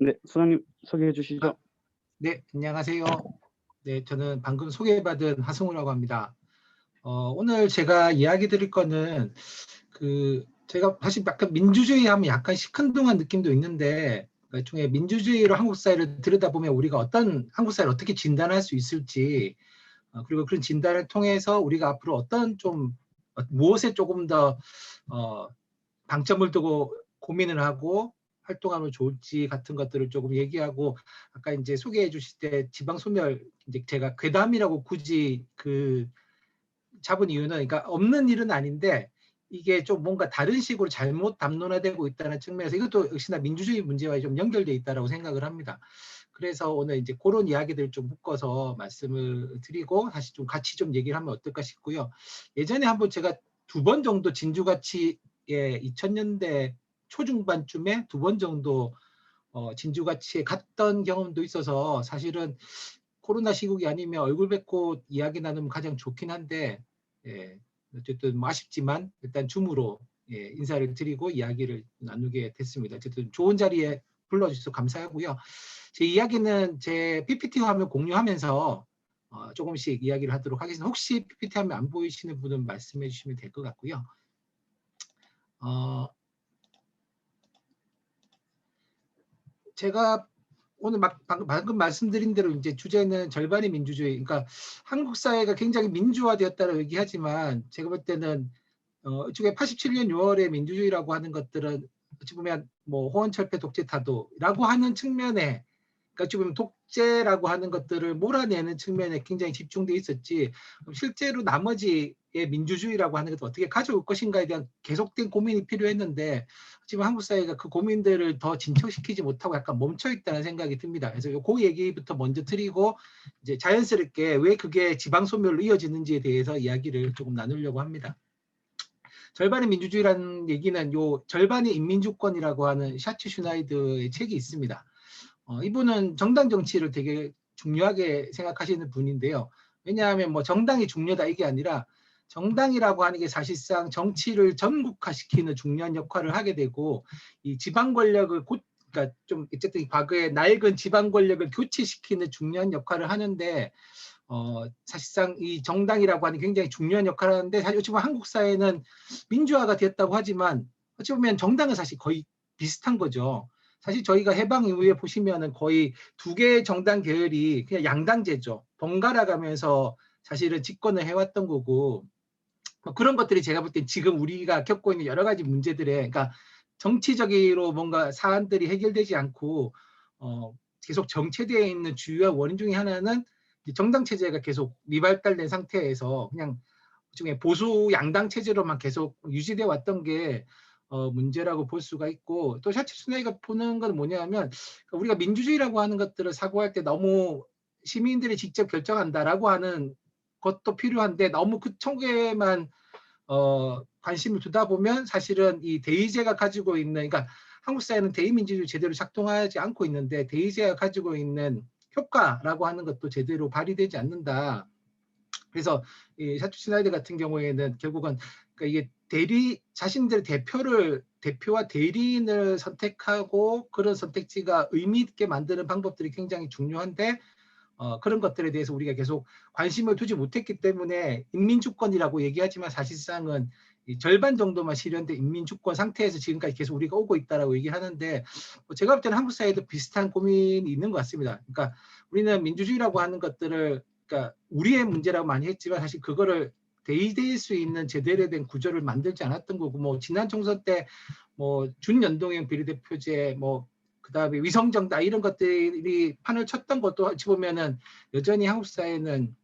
네, 소장님 소개해 아, 주시죠. 네, 안녕하세요. 네, 저는 방금 소개받은 하승우라고 합니다. 오늘 제가 이야기 드릴 거는 제가 사실 약간 민주주의 하면 약간 시큰둥한 느낌도 있는데 나중에 민주주의로 한국 사회를 들여다보면 우리가 어떤 한국 사회를 어떻게 진단할 수 있을지 그리고 그런 진단을 통해서 우리가 앞으로 어떤 무엇에 조금 더 방점을 두고 고민을 하고 활동하면 좋을지 같은 것들을 조금 얘기하고 아까 이제 소개해 주실 때 지방 소멸 이제 제가 괴담이라고 굳이 잡은 이유는 그러니까 없는 일은 아닌데 이게 좀 뭔가 다른 식으로 잘못 담론화되고 있다는 측면에서 이것도 역시나 민주주의 문제와 좀 연결돼 있다고 생각을 합니다. 그래서 오늘 이제 그런 이야기들을 좀 묶어서 말씀을 드리고 다시 좀 같이 좀 얘기를 하면 어떨까 싶고요. 예전에 한번 제가 2번 정도 진주가치에 2000년대 초중반쯤에 2번 정도 진주가치에 갔던 경험도 있어서 사실은 코로나 시국이 아니면 얼굴 뵙고 이야기 나누면 가장 좋긴 한데 예, 어쨌든 뭐 아쉽지만 일단 줌으로 인사를 드리고 이야기를 나누게 됐습니다. 어쨌든 좋은 자리에 불러주셔서 감사하고요. 제 이야기는 제 PPT 화면 공유하면서 조금씩 이야기를 하도록 하겠습니다. 혹시 PPT 화면 안 보이시는 분은 말씀해 주시면 될 것 같고요. 제가 오늘 방금 말씀드린 대로 이제 주제는 절반의 민주주의. 그러니까 한국 사회가 굉장히 민주화되었다고 얘기하지만 제가 볼 때는 이쪽에 87년 6월에 민주주의라고 하는 것들은 어찌 보면 뭐 호언철폐 독재 타도라고 하는 측면에 그러니까 지금 독재라고 하는 것들을 몰아내는 측면에 굉장히 집중돼 있었지 실제로 나머지의 민주주의라고 하는 것을 어떻게 가져올 것인가에 대한 계속된 고민이 필요했는데 지금 한국 사회가 그 고민들을 더 진척시키지 못하고 약간 멈춰 있다는 생각이 듭니다. 그래서 그 얘기부터 먼저 드리고 이제 자연스럽게 왜 그게 지방 소멸로 이어지는지에 대해서 이야기를 조금 나누려고 합니다. 절반의 민주주의라는 얘기는 요 절반의 인민주권이라고 하는 샤츠 슈나이드의 책이 있습니다. 이분은 정당 정치를 되게 중요하게 생각하시는 분인데요. 왜냐하면 뭐 정당이 중요하다 이게 아니라 정당이라고 하는 게 사실상 정치를 전국화시키는 중요한 역할을 하게 되고 이 지방 권력을 그러니까 좀 어쨌든 과거의 낡은 지방 권력을 교체시키는 중요한 역할을 하는데 사실상 이 정당이라고 하는 굉장히 중요한 역할을 하는데 사실 어찌 보면 한국 사회는 민주화가 되었다고 하지만 어찌 보면 정당은 사실 거의 비슷한 거죠. 사실 저희가 해방 이후에 보시면은 거의 2개의 정당 계열이 그냥 양당제죠. 번갈아 가면서 사실은 집권을 해왔던 거고 뭐 그런 것들이 제가 볼 때 지금 우리가 겪고 있는 여러 가지 문제들에 그러니까 정치적으로 뭔가 사안들이 해결되지 않고 계속 정체되어 있는 주요한 원인 중에 하나는 정당 체제가 계속 미발달된 상태에서 그냥 일종의 보수 양당 체제로만 계속 유지돼 왔던 게 문제라고 볼 수가 있고 또 샤츠 스나이가 보는 건 뭐냐면 우리가 민주주의라고 하는 것들을 사고할 때 너무 시민들이 직접 결정한다라고 하는 것도 필요한데 너무 그 쪽에만 관심을 두다 보면 사실은 이 대의제가 가지고 있는 그러니까 한국 사회는 대의민주주의 제대로 작동하지 않고 있는데 대의제가 가지고 있는 효과라고 하는 것도 제대로 발휘되지 않는다. 그래서 이 샤츠 슈나이드 같은 경우에는 결국은 그러니까 이게 자신들의 대표와 대리인을 선택하고 그런 선택지가 의미 있게 만드는 방법들이 굉장히 중요한데 그런 것들에 대해서 우리가 계속 관심을 두지 못했기 때문에 인민주권이라고 얘기하지만 사실상은 이 절반 정도만 실현된 인민주권 상태에서 지금까지 계속 우리가 오고 있다라고 얘기하는데 제가 볼 때는 한국 사회도 비슷한 고민이 있는 것 같습니다. 그러니까 우리는 민주주의라고 하는 것들을 그러니까 우리의 문제라고 많이 했지만 사실 그거를 대의될 수 있는 제대로 된 구조를 만들지 않았던 거고 뭐 지난 총선 때 뭐 준연동형 비례대표제 뭐 그다음에 위성정당 이런 것들이 판을 쳤던 것도 어찌 보면은 여전히 한국 사회는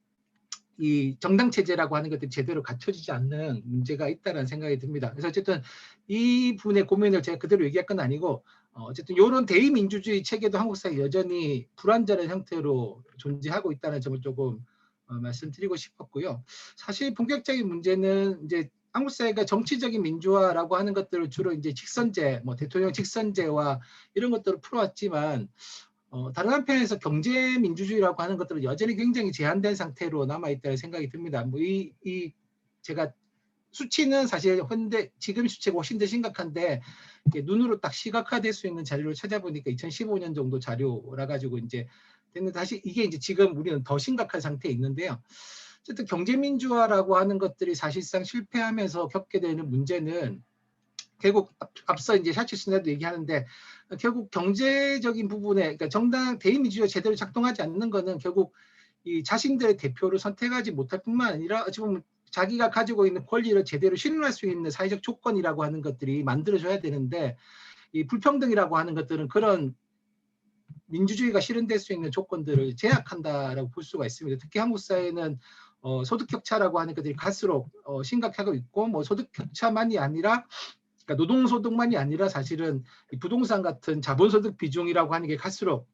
이 정당 체제라고 하는 것들이 제대로 갖춰지지 않는 문제가 있다는 생각이 듭니다. 그래서 어쨌든 이 분의 고민을 제가 그대로 얘기할 건 아니고 어쨌든 이런 대의민주주의 체계도 한국 사회 여전히 불완전한 형태로 존재하고 있다는 점을 조금 말씀드리고 싶었고요. 사실 본격적인 문제는 이제 한국 사회가 정치적인 민주화라고 하는 것들을 주로 이제 직선제, 뭐 대통령 직선제와 이런 것들을 풀어왔지만 다른 한편에서 경제 민주주의라고 하는 것들은 여전히 굉장히 제한된 상태로 남아 있다는 생각이 듭니다. 뭐 제가 수치는 사실 현재 지금 수치가 훨씬 더 심각한데 이게 눈으로 딱 시각화될 수 있는 자료를 찾아보니까 2015년 정도 자료라 가지고 이제 됐는데 다시 이게 이제 지금 우리는 더 심각한 상태에 있는데요. 어쨌든 경제민주화라고 하는 것들이 사실상 실패하면서 겪게 되는 문제는 결국 앞서 이제 샤츠 씨네도 얘기하는데 결국 경제적인 부분에 그러니까 정당 대의민주주의가 제대로 작동하지 않는 거는 결국 이 자신들의 대표를 선택하지 못할 뿐만 아니라 어찌 보면 자기가 가지고 있는 권리를 제대로 실현할 수 있는 사회적 조건이라고 하는 것들이 만들어져야 되는데 이 불평등이라고 하는 것들은 그런 민주주의가 실현될 수 있는 조건들을 제약한다라고 볼 수가 있습니다. 특히 한국 사회는 소득 격차라고 하는 것들이 갈수록 심각하고 있고 뭐 소득 격차만이 아니라 그러니까 노동소득만이 아니라 사실은 부동산 같은 자본소득 비중이라고 하는 게 갈수록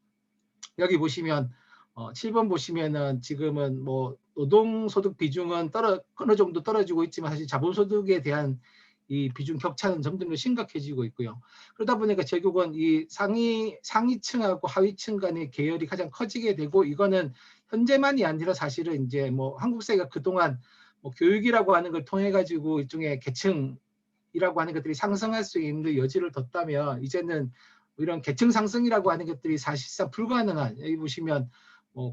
여기 보시면 7번 보시면은 지금은 뭐 노동소득 비중은 어느 정도 떨어지고 있지만 사실 자본소득에 대한 이 비중 격차는 점점 더 심각해지고 있고요. 그러다 보니까 결국은 이 상위층하고 하위층 간의 계열이 가장 커지게 되고 이거는 현재만이 아니라 사실은 이제 뭐 한국 사회가 그동안 뭐 교육이라고 하는 걸 통해 가지고 일종의 계층이라고 하는 것들이 상승할 수 있는 여지를 뒀다면 이제는 이런 계층 상승이라고 하는 것들이 사실상 불가능한 여기 보시면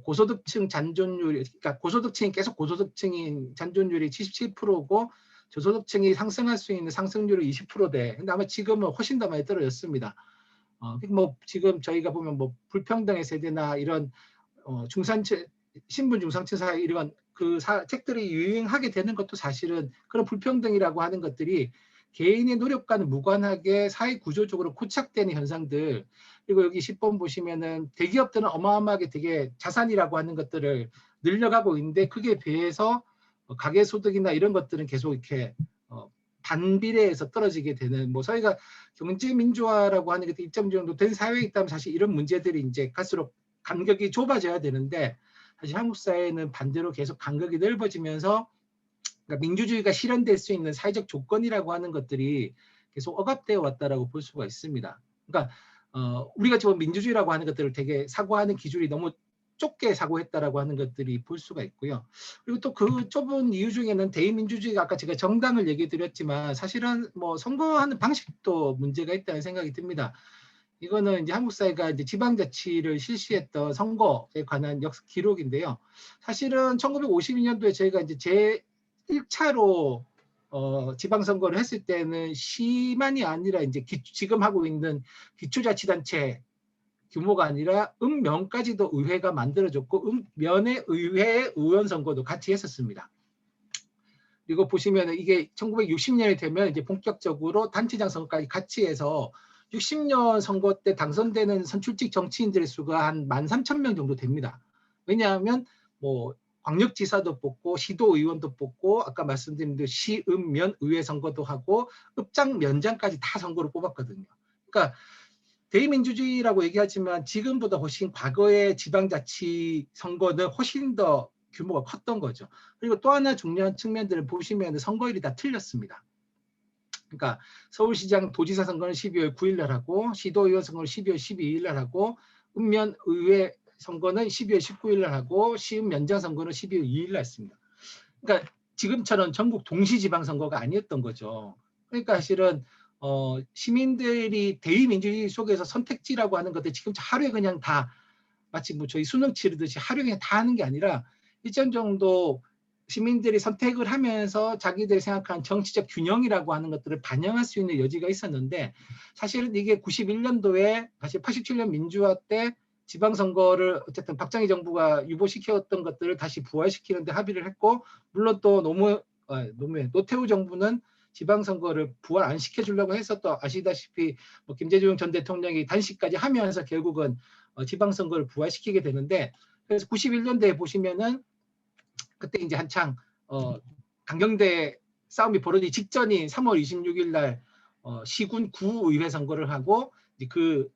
고소득층 잔존율 그러니까 고소득층이 계속 고소득층인 잔존율이 77%고 저소득층이 상승할 수 있는 상승률이 20%대. 근데 아마 지금은 훨씬 더 많이 떨어졌습니다. 뭐 지금 저희가 보면 뭐 불평등의 세대나 이런 중산층 신분 중산층 사회 이런 책들이 유행하게 되는 것도 사실은 그런 불평등이라고 하는 것들이 개인의 노력과는 무관하게 사회 구조적으로 고착되는 현상들 그리고 여기 10번 보시면은 대기업들은 어마어마하게 되게 자산이라고 하는 것들을 늘려가고 있는데 그게 비해서 가계소득이나 이런 것들은 계속 이렇게 반비례해서 떨어지게 되는 뭐 저희가 경제민주화라고 하는 게 입점 정도 된 사회에 있다면 사실 이런 문제들이 이제 갈수록 간격이 좁아져야 되는데 사실 한국 사회는 반대로 계속 간격이 넓어지면서 그러니까 민주주의가 실현될 수 있는 사회적 조건이라고 하는 것들이 계속 억압되어 왔다라고 볼 수가 있습니다. 그러니까 우리가 지금 민주주의라고 하는 것들을 되게 사고하는 기준이 너무 좁게 사고했다라고 하는 것들이 볼 수가 있고요. 그리고 또 그 좁은 이유 중에는 대의민주주의가 아까 제가 정당을 얘기 드렸지만 사실은 뭐 선거하는 방식도 문제가 있다는 생각이 듭니다. 이거는 이제 한국 사회가 이제 지방자치를 실시했던 선거에 관한 기록인데요. 사실은 1952년도에 저희가 이제 제 1차로 지방선거를 했을 때는 시만이 아니라 이제 지금 하고 있는 기초자치단체 규모가 아니라 읍면까지도 의회가 만들어졌고 읍면의 의회 의원 선거도 같이 했었습니다. 그리고 보시면 이게 1960년이 되면 이제 본격적으로 단체장 선거까지 같이 해서 60년 선거 때 당선되는 선출직 정치인들의 수가 한 13,000명 정도 됩니다. 왜냐하면 뭐 광역지사도 뽑고 시도의원도 뽑고 아까 말씀드린 대로 시읍면 의회 선거도 하고 읍장 면장까지 다 선거로 뽑았거든요. 그러니까 대의민주주의라고 얘기하지만 지금보다 훨씬 과거의 지방자치 선거는 훨씬 더 규모가 컸던 거죠. 그리고 또 하나 중요한 측면들을 보시면 선거일이 다 틀렸습니다. 그러니까 서울시장 도지사 선거는 12월 9일 날 하고 시도의원 선거는 12월 12일 날 하고 읍면 의회 선거는 12월 19일 날 하고 시읍 면장 선거는 12월 2일 날 했습니다. 그러니까 지금처럼 전국 동시지방선거가 아니었던 거죠. 그러니까 사실은 시민들이 대의민주주의 속에서 선택지라고 하는 것들 지금 하루에 그냥 다 마치 뭐 저희 수능 치르듯이 하루에 그냥 다 하는 게 아니라 일정 정도 시민들이 선택을 하면서 자기들이 생각하는 정치적 균형이라고 하는 것들을 반영할 수 있는 여지가 있었는데 사실은 이게 91년도에 다시 87년 민주화 때 지방선거를 어쨌든 박정희 정부가 유보시켰던 것들을 다시 부활시키는 데 합의를 했고 물론 또 노태우 정부는 지방선거를 부활 안 시켜주려고 해서 또 아시다시피 뭐 김대중 전 대통령이 단식까지 하면서 결국은 지방선거를 부활시키게 되는데 그래서 91년도에 보시면은 그때 이제 한창 강경대 싸움이 벌어지기 직전인 3월 26일 날 시군 구의회 선거를 하고 이제 그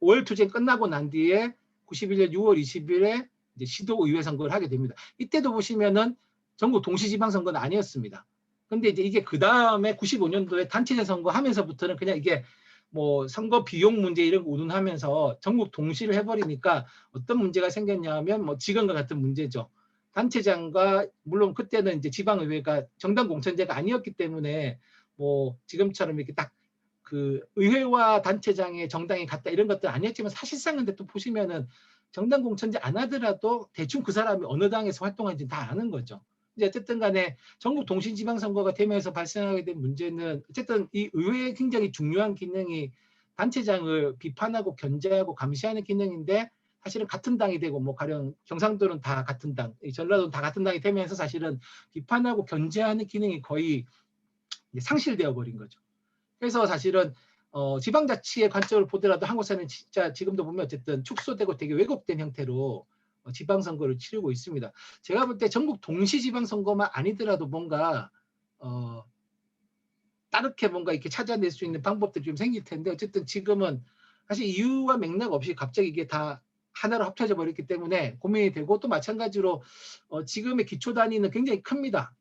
5월 투쟁 끝나고 난 뒤에 91년 6월 20일에 이제 시도의회 선거를 하게 됩니다. 이때도 보시면은 전국 동시지방선거는 아니었습니다. 근데 이제 이게 그 다음에 95년도에 단체제 선거 하면서부터는 그냥 이게 뭐 선거 비용 문제 이런 거 운운하면서 전국 동시를 해버리니까 어떤 문제가 생겼냐면 뭐 지금과 같은 문제죠. 단체장과 물론 그때는 이제 지방의회가 정당 공천제가 아니었기 때문에 뭐 지금처럼 이렇게 딱 그 의회와 단체장의 정당이 같다 이런 것들 아니었지만 사실상 근데 또 보시면은 정당 공천제 안 하더라도 대충 그 사람이 어느 당에서 활동하는지 다 아는 거죠. 이제 어쨌든 간에 전국 동시지방선거가 되면서 발생하게 된 문제는 어쨌든 이 의회의 굉장히 중요한 기능이 단체장을 비판하고 견제하고 감시하는 기능인데 사실은 같은 당이 되고 뭐 가령 경상도는 다 같은 당, 전라도는 다 같은 당이 되면서 사실은 비판하고 견제하는 기능이 거의 상실되어 버린 거죠. 그래서 사실은 지방자치의 관점을 보더라도 한국 사회는 진짜 지금도 보면 어쨌든 축소되고 되게 왜곡된 형태로 지방선거를 치르고 있습니다. 제가 볼 때 전국 동시지방선거만 아니더라도 뭔가 다르게 뭔가 이렇게 찾아낼 수 있는 방법들이 좀 생길 텐데 어쨌든 지금은 사실 이유와 맥락 없이 갑자기 이게 다 하나로 합쳐져 버렸기 때문에 고민이 되고 또 마찬가지로 지금의 기초 단위는 굉장히 큽니다.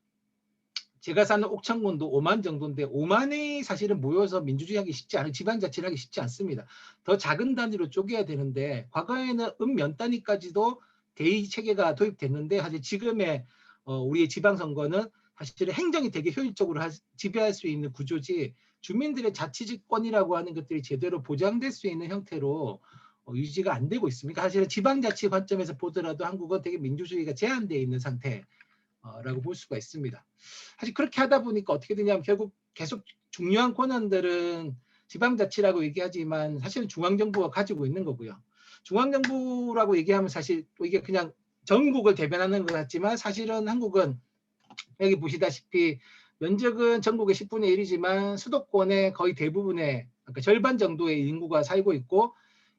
제가 사는 옥천군도 5만 정도인데 5만이 사실은 모여서 민주주의 하기 쉽지 않은 지방자치를 하기 쉽지 않습니다. 더 작은 단위로 쪼개야 되는데 과거에는 몇 단위까지도 대의 체계가 도입됐는데 사실 지금의 우리의 지방선거는 사실은 행정이 되게 효율적으로 지배할 수 있는 구조지 주민들의 자치직권이라고 하는 것들이 제대로 보장될 수 있는 형태로 유지가 안 되고 있습니다. 사실은 지방자치 관점에서 보더라도 한국은 되게 민주주의가 제한되어 있는 상태 라고 볼 수가 있습니다. 사실 그렇게 하다 보니까 어떻게 되냐면 결국 계속 중요한 권한들은 지방자치라고 얘기하지만 사실은 중앙정부가 가지고 있는 거고요. 중앙정부라고 얘기하면 사실 또 이게 그냥 전국을 대변하는 것 같지만 사실은 한국은 여기 보시다시피 면적은 전국의 10분의 1이지만 수도권의 거의 대부분의 그러니까 절반 정도의 인구가 살고 있고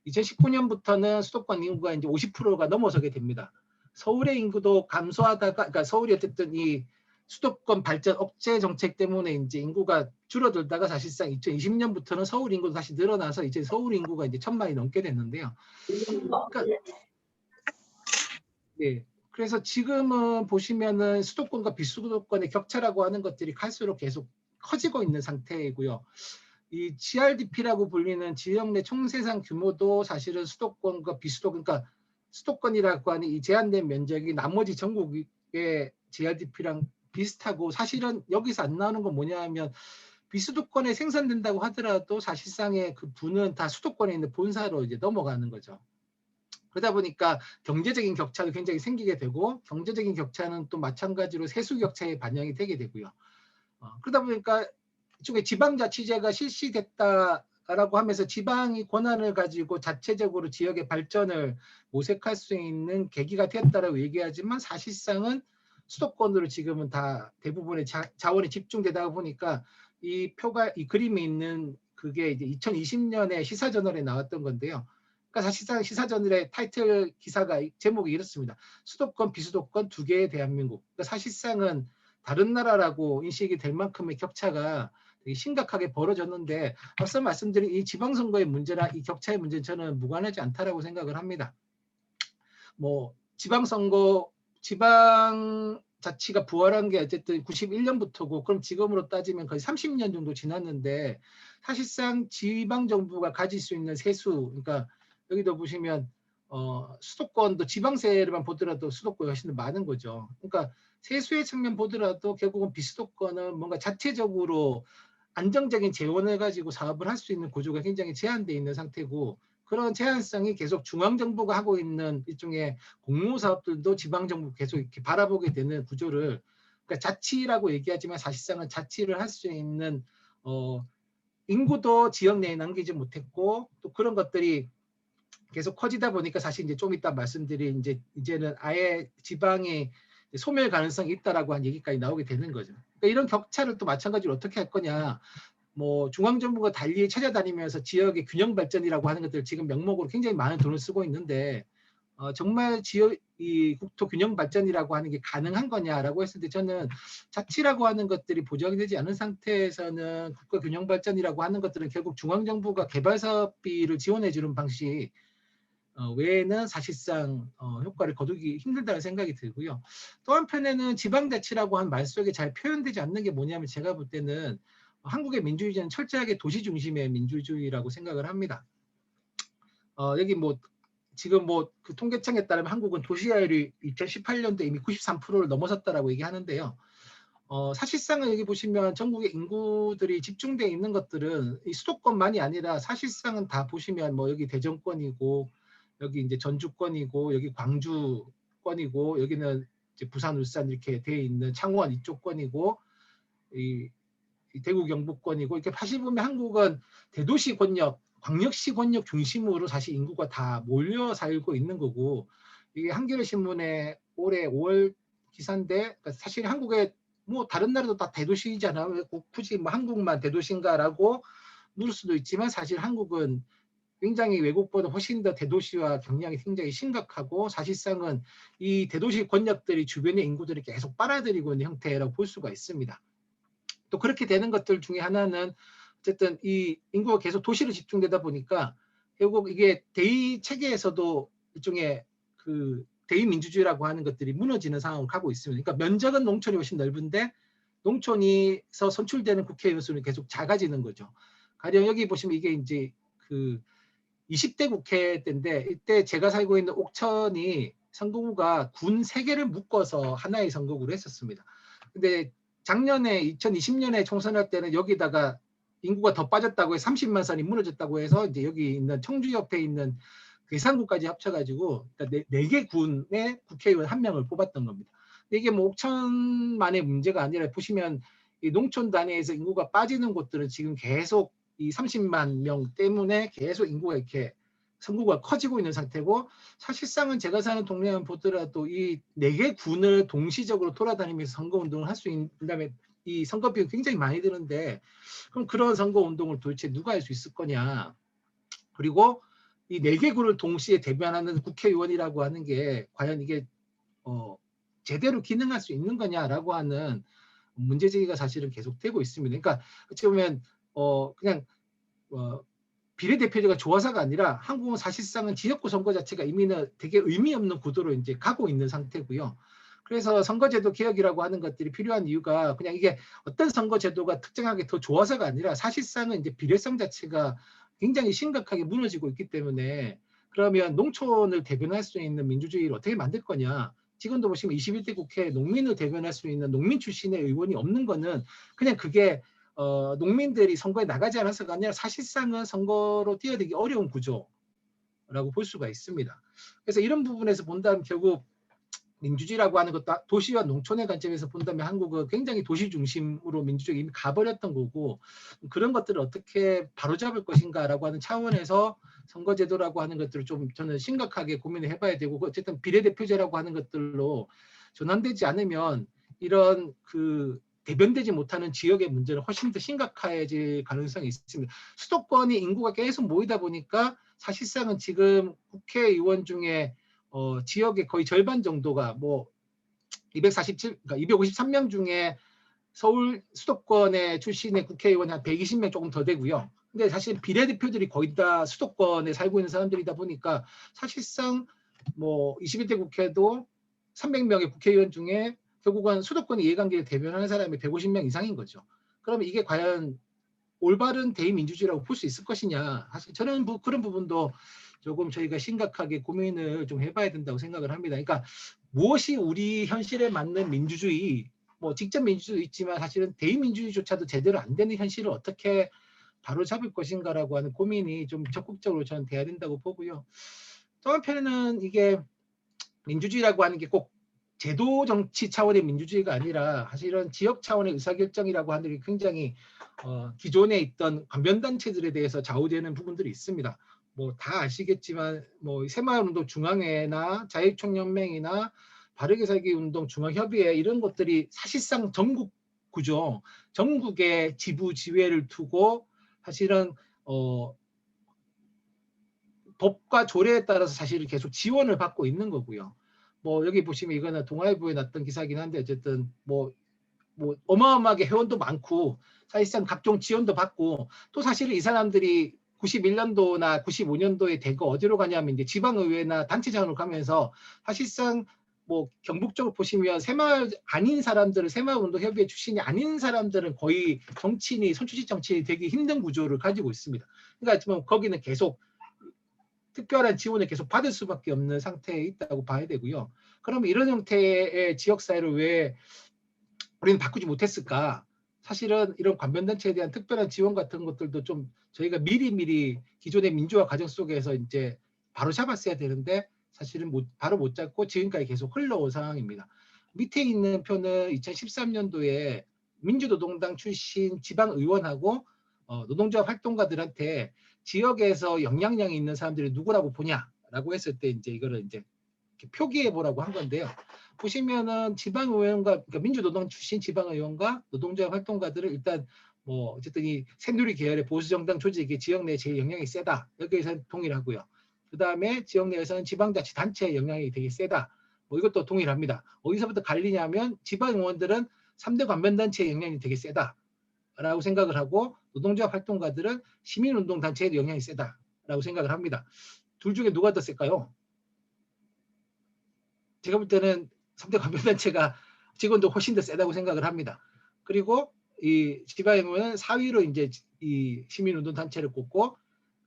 2019년부터는 수도권 인구가 이제 50%가 넘어서게 됩니다. 서울의 인구도 감소하다가 그러니까 서울이 어쨌든 이 수도권 발전 억제 정책 때문에 이제 인구가 줄어들다가 사실상 2020년부터는 서울 인구도 다시 늘어나서 이제 서울 인구가 이제 1,000만이 넘게 됐는데요. 그러니까 네. 그래서 지금은 보시면은 수도권과 비수도권의 격차라고 하는 것들이 갈수록 계속 커지고 있는 상태이고요. 이 GRDP라고 불리는 지역 내 총생산 규모도 사실은 수도권과 비수도 그러니까 수도권이라고 하는 이 제한된 면적이 나머지 전국의 GRDP랑 비슷하고 사실은 여기서 안 나오는 건 뭐냐 하면 비수도권에 생산된다고 하더라도 사실상의 그 부는 다 수도권에 있는 본사로 이제 넘어가는 거죠. 그러다 보니까 경제적인 격차도 굉장히 생기게 되고 경제적인 격차는 또 마찬가지로 세수 격차에 반영이 되게 되고요. 그러다 보니까 이쪽에 지방자치제가 실시됐다라고 하면서 지방이 권한을 가지고 자체적으로 지역의 발전을 모색할 수 있는 계기가 되었다라고 얘기하지만 사실상은 수도권으로 지금은 다 대부분의 자원이 집중되다 보니까 이 표가 이 그림에 있는 그게 이제 2020년에 시사저널에 나왔던 건데요. 그러니까 사실상 시사저널의 타이틀 기사가 제목이 이렇습니다. 수도권, 비수도권 두 개의 대한민국. 그러니까 사실상은 다른 나라라고 인식이 될 만큼의 격차가 되게 심각하게 벌어졌는데 앞서 말씀드린 이 지방선거의 문제나 이 격차의 문제는 저는 무관하지 않다라고 생각을 합니다. 뭐 지방선거, 지방자치가 부활한 게 어쨌든 91년부터고 그럼 지금으로 따지면 거의 30년 정도 지났는데 사실상 지방정부가 가질 수 있는 세수, 그러니까 여기도 보시면 수도권도 지방세만 보더라도 수도권이 훨씬 더 많은 거죠. 그러니까 세수의 측면 보더라도 결국은 비수도권은 뭔가 자체적으로 안정적인 재원을 가지고 사업을 할 수 있는 구조가 굉장히 제한되어 있는 상태고 그런 제한성이 계속 중앙정부가 하고 있는 일종의 공모 사업들도 지방정부 계속 이렇게 바라보게 되는 구조를 그러니까 자치라고 얘기하지만 사실상은 자치를 할 수 있는 인구도 지역 내에 남기지 못했고 또 그런 것들이 계속 커지다 보니까 사실 이제 좀 이따 말씀드린 이제는 아예 지방에 소멸 가능성이 있다라고 한 얘기까지 나오게 되는 거죠. 그러니까 이런 격차를 또 마찬가지로 어떻게 할 거냐. 뭐 중앙정부가 달리 찾아다니면서 지역의 균형 발전이라고 하는 것들 지금 명목으로 굉장히 많은 돈을 쓰고 있는데 정말 지역 이 국토 균형 발전이라고 하는 게 가능한 거냐라고 했을 때 저는 자치라고 하는 것들이 보장이 되지 않은 상태에서는 국가 균형 발전이라고 하는 것들은 결국 중앙정부가 개발 사업비를 지원해 주는 방식 외에는 사실상 효과를 거두기 힘들다는 생각이 들고요. 또 한편에는 지방자치라고 한 말 속에 잘 표현되지 않는 게 뭐냐면 제가 볼 때는 한국의 민주주의는 철저하게 도시 중심의 민주주의라고 생각을 합니다. 여기 뭐 지금 뭐 그 통계청에 따르면 한국은 도시화율이 2018년도에 이미 93%를 넘어섰다라고 얘기하는데요. 사실상은 여기 보시면 전국의 인구들이 집중되어 있는 것들은 이 수도권만이 아니라 사실상은 다 보시면 뭐 여기 대전권이고 여기 이제 전주권이고 여기 광주권이고 여기는 이제 부산, 울산 이렇게 되어 있는 창원 이쪽권이고 이 대구 경북권이고 이렇게 사실 보면 한국은 대도시 권역, 광역시 권역 중심으로 사실 인구가 다 몰려 살고 있는 거고 이게 한겨레 신문에 올해 5월 기사인데 그러니까 사실 한국의 뭐 다른 나라도 다 대도시잖아. 왜 굳이 뭐 한국만 대도시인가라고 물을 수도 있지만 사실 한국은 굉장히 외국보다 훨씬 더 대도시화 경향이 굉장히 심각하고 사실상은 이 대도시 권역들이 주변의 인구들이 계속 빨아들이고 있는 형태라고 볼 수가 있습니다. 또 그렇게 되는 것들 중에 하나는 어쨌든 이 인구가 계속 도시로 집중되다 보니까 결국 이게 대의 체계에서도 일종의 그 대의민주주의라고 하는 것들이 무너지는 상황을 가고 있습니다. 그러니까 면적은 농촌이 훨씬 넓은데 농촌에서 선출되는 국회의원 수는 계속 작아지는 거죠. 가령 여기 보시면 이게 이제 그 20대 국회 때인데 이때 제가 살고 있는 옥천이 선거구가 군 3개를 묶어서 하나의 선거구로 했었습니다. 근데 작년에 2020년에 총선할 때는 여기다가 인구가 더 빠졌다고 해서 30만 선이 무너졌다고 해서 이제 여기 있는 청주 옆에 있는 괴산구까지 합쳐가지고 그러니까 4개 군의 국회의원 1명을 뽑았던 겁니다. 근데 이게 뭐 옥천만의 문제가 아니라 보시면 이 농촌 단위에서 인구가 빠지는 곳들은 지금 계속 이 30만 명 때문에 계속 인구가 이렇게 선구가 커지고 있는 상태고 사실상은 제가 사는 동네만 보더라도 이 4개 군을 동시적으로 돌아다니면서 선거운동을 할 수 있는 그다음에 이 선거비가 굉장히 많이 드는데 그럼 그런 선거운동을 도대체 누가 할 수 있을 거냐. 그리고 이 4개 군을 동시에 대변하는 국회의원이라고 하는 게 과연 이게 제대로 기능할 수 있는 거냐라고 하는 문제제기가 사실은 계속되고 있습니다. 그러니까 어찌 보면 그냥 비례대표제가 좋아서가 아니라 한국은 사실상은 지역구 선거 자체가 이미는 되게 의미 없는 구도로 이제 가고 있는 상태고요. 그래서 선거제도 개혁이라고 하는 것들이 필요한 이유가 그냥 이게 어떤 선거제도가 특정하게 더 좋아서가 아니라 사실상은 이제 비례성 자체가 굉장히 심각하게 무너지고 있기 때문에 그러면 농촌을 대변할 수 있는 민주주의를 어떻게 만들 거냐. 지금도 보시면 21대 국회에 농민을 대변할 수 있는 농민 출신의 의원이 없는 거는 그냥 그게 농민들이 선거에 나가지 않아서가 아니라 사실상은 선거로 뛰어들기 어려운 구조라고 볼 수가 있습니다. 그래서 이런 부분에서 본다면 결국 민주주의라고 하는 것도 도시와 농촌의 관점에서 본다면 한국은 굉장히 도시 중심으로 민주주의가 이미 가버렸던 거고 그런 것들을 어떻게 바로잡을 것인가라고 하는 차원에서 선거제도라고 하는 것들을 좀 저는 심각하게 고민을 해봐야 되고 어쨌든 비례대표제라고 하는 것들로 전환되지 않으면 이런 그 대변되지 못하는 지역의 문제는 훨씬 더 심각해질 가능성이 있습니다. 수도권이 인구가 계속 모이다 보니까 사실상은 지금 국회의원 중에 지역의 거의 절반 정도가 뭐 247, 그러니까 253명 중에 서울 수도권의 출신의 국회의원이 한 120명 조금 더 되고요. 근데 사실 비례대표들이 거의 다 수도권에 살고 있는 사람들이다 보니까 사실상 뭐 21대 국회도 300명의 국회의원 중에 결국은 수도권 이해관계를 대변하는 사람이 150명 이상인 거죠. 그러면 이게 과연 올바른 대의민주주의라고 볼 수 있을 것이냐. 사실 저는 그런 부분도 조금 저희가 심각하게 고민을 좀 해봐야 된다고 생각을 합니다. 그러니까 무엇이 우리 현실에 맞는 민주주의, 뭐 직접 민주주의 있지만 사실은 대의민주주의조차도 제대로 안 되는 현실을 어떻게 바로잡을 것인가라고 하는 고민이 좀 적극적으로 저는 돼야 된다고 보고요. 또 한편에는 이게 민주주의라고 하는 게 꼭 제도 정치 차원의 민주주의가 아니라 사실은 지역 차원의 의사결정이라고 하는 게 굉장히 기존에 있던 관변단체들에 대해서 좌우되는 부분들이 있습니다. 뭐 다 아시겠지만 뭐 새마을운동 중앙회나 자유총연맹이나 바르게 살기 운동 중앙협의회 이런 것들이 사실상 전국 구조, 전국의 지부 지회를 두고 사실은 법과 조례에 따라서 사실 계속 지원을 받고 있는 거고요. 뭐 여기 보시면 이거는 동아일보에 났던 기사긴 한데 어쨌든 뭐 어마어마하게 회원도 많고 사실상 각종 지원도 받고 또 사실은 이 사람들이 91년도나 95년도에 대거 어디로 가냐면 이제 지방의회나 단체장으로 가면서 사실상 뭐 경북 쪽을 보시면 새마을 아닌 사람들은 새마을운동협의회 출신이 아닌 사람들은 거의 정치인이 선출직 정치인이 되기 힘든 구조를 가지고 있습니다. 그러니까 지금 거기는 계속 특별한 지원을 계속 받을 수밖에 없는 상태에 있다고 봐야 되고요. 그러면 이런 형태의 지역사회를 왜 우리는 바꾸지 못했을까? 사실은 이런 관변단체에 대한 특별한 지원 같은 것들도 좀 저희가 미리미리 기존의 민주화 과정 속에서 이제 바로 잡았어야 되는데 사실은 바로 못 잡고 지금까지 계속 흘러온 상황입니다. 밑에 있는 표는 2013년도에 민주노동당 출신 지방의원하고 노동조합 활동가들한테 지역에서 영향력이 있는 사람들이 누구라고 보냐라고 했을 때 이제 이거를 이제 표기해 보라고 한 건데요. 보시면은 지방의원과 그러니까 민주노동 출신 지방의원과 노동조합 활동가들을 일단 뭐 어쨌든 이 새누리 계열의 보수정당 조직이 지역 내에 제일 영향이 세다. 여기에서 동일하고요. 그 다음에 지역 내에서는 지방자치단체의 영향이 되게 세다. 뭐 이것도 동일합니다. 어디서부터 갈리냐면 지방의원들은 3대 관변단체의 영향이 되게 세다. 라고 생각을 하고 노동조합 활동가들은 시민운동단체의 영향이 세다라고 생각을 합니다. 둘 중에 누가 더 셀까요? 제가 볼 때는 3대 관변단체가 직원도 훨씬 더 세다고 생각을 합니다. 그리고 이 지방의원은 4위로 이제 이 시민운동단체를 꼽고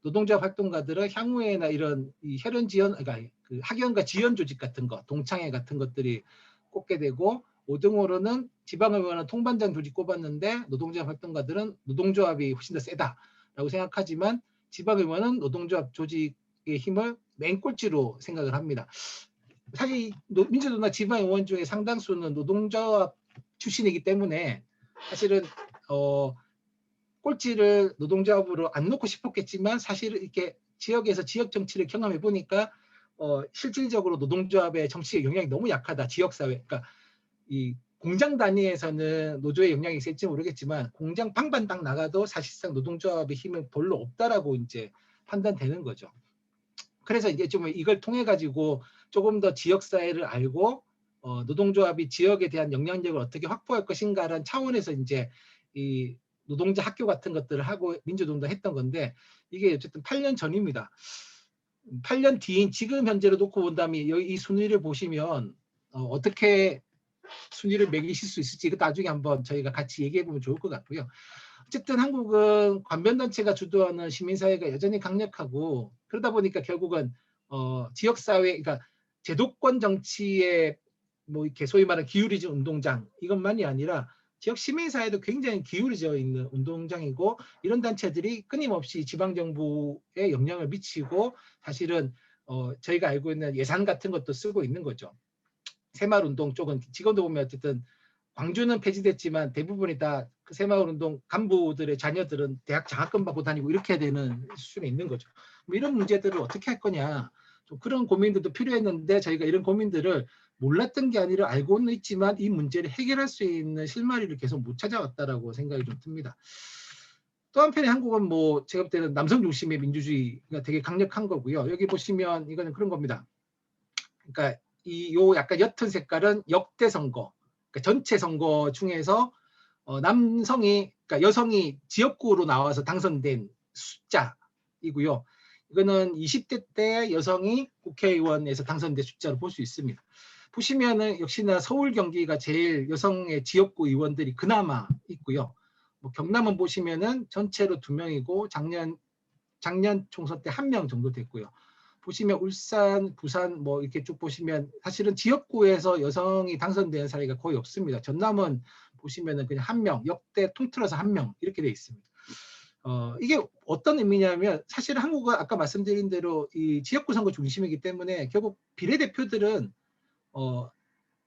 노동조합 활동가들은 향후에나 이런 이 혈연 지연, 그러니까 그 학연과 지연 조직 같은 거, 동창회 같은 것들이 꼽게 되고 5등으로는 지방의원은 통반장 조직 꼽았는데 노동조합 활동가들은 노동조합이 훨씬 더 세다라고 생각하지만 지방의원은 노동조합 조직의 힘을 맨 꼴찌로 생각을 합니다. 사실 민주노동당 지방의원 중에 상당수는 노동조합 출신이기 때문에 사실은 꼴찌를 노동조합으로 안 놓고 싶었겠지만 사실 이렇게 지역에서 지역 정치를 경험해 보니까 실질적으로 노동조합의 정치의 영향이 너무 약하다. 지역사회, 그러니까 이 공장 단위에서는 노조의 영향이 있을지 모르겠지만 공장 방반 딱 나가도 사실상 노동조합의 힘은 별로 없다라고 이제 판단되는 거죠. 그래서 이제 좀 이걸 통해 가지고 조금 더 지역사회를 알고 노동조합이 지역에 대한 영향력을 어떻게 확보할 것인가라는 차원에서 이제 이 노동자 학교 같은 것들을 하고 민주노동도 했던 건데 이게 어쨌든 8년 전입니다. 8년 뒤인 지금 현재로 놓고 본다면 이 순위를 보시면 어떻게 순위를 매기실 수 있을지 이거 나중에 한번 저희가 같이 얘기해 보면 좋을 것 같고요. 어쨌든 한국은 관변단체가 주도하는 시민사회가 여전히 강력하고 그러다 보니까 결국은 지역사회, 그러니까 제도권 정치에 뭐 이렇게 소위 말하는 기울이진 운동장 이것만이 아니라 지역 시민사회도 굉장히 기울어져 있는 운동장이고 이런 단체들이 끊임없이 지방정부에 영향을 미치고 사실은 저희가 알고 있는 예산 같은 것도 쓰고 있는 거죠. 새마을운동 쪽은 지금도 보면 어쨌든 광주는 폐지됐지만 대부분이 다 그 새마을운동 간부들의 자녀들은 대학 장학금 받고 다니고 이렇게 되는 수준에 있는 거죠. 뭐 이런 문제들을 어떻게 할 거냐. 좀 그런 고민들도 필요했는데 저희가 이런 고민들을 몰랐던 게 아니라 알고는 있지만 이 문제를 해결할 수 있는 실마리를 계속 못 찾아왔다라고 생각이 좀 듭니다. 또 한편에 한국은 뭐 제가 볼 때는 남성 중심의 민주주의가 되게 강력한 거고요. 여기 보시면 이거는 그런 겁니다. 그러니까 요 약간 옅은 색깔은 역대 선거, 그러니까 전체 선거 중에서 남성이, 그러니까 여성이 지역구로 나와서 당선된 숫자이고요. 이거는 20대 때 여성이 국회의원에서 당선된 숫자로 볼 수 있습니다. 보시면은 역시나 서울 경기가 제일 여성의 지역구 의원들이 그나마 있고요. 뭐 경남은 보시면은 전체로 2명이고 작년 총선 때 1명 정도 됐고요. 보시면 울산, 부산 뭐 이렇게 쭉 보시면 사실은 지역구에서 여성이 당선되는 사례가 거의 없습니다. 전남은 보시면은 그냥 1명, 역대 통틀어서 1명 이렇게 돼 있습니다. 이게 어떤 의미냐면 사실 한국은 아까 말씀드린 대로 이 지역구 선거 중심이기 때문에 결국 비례대표들은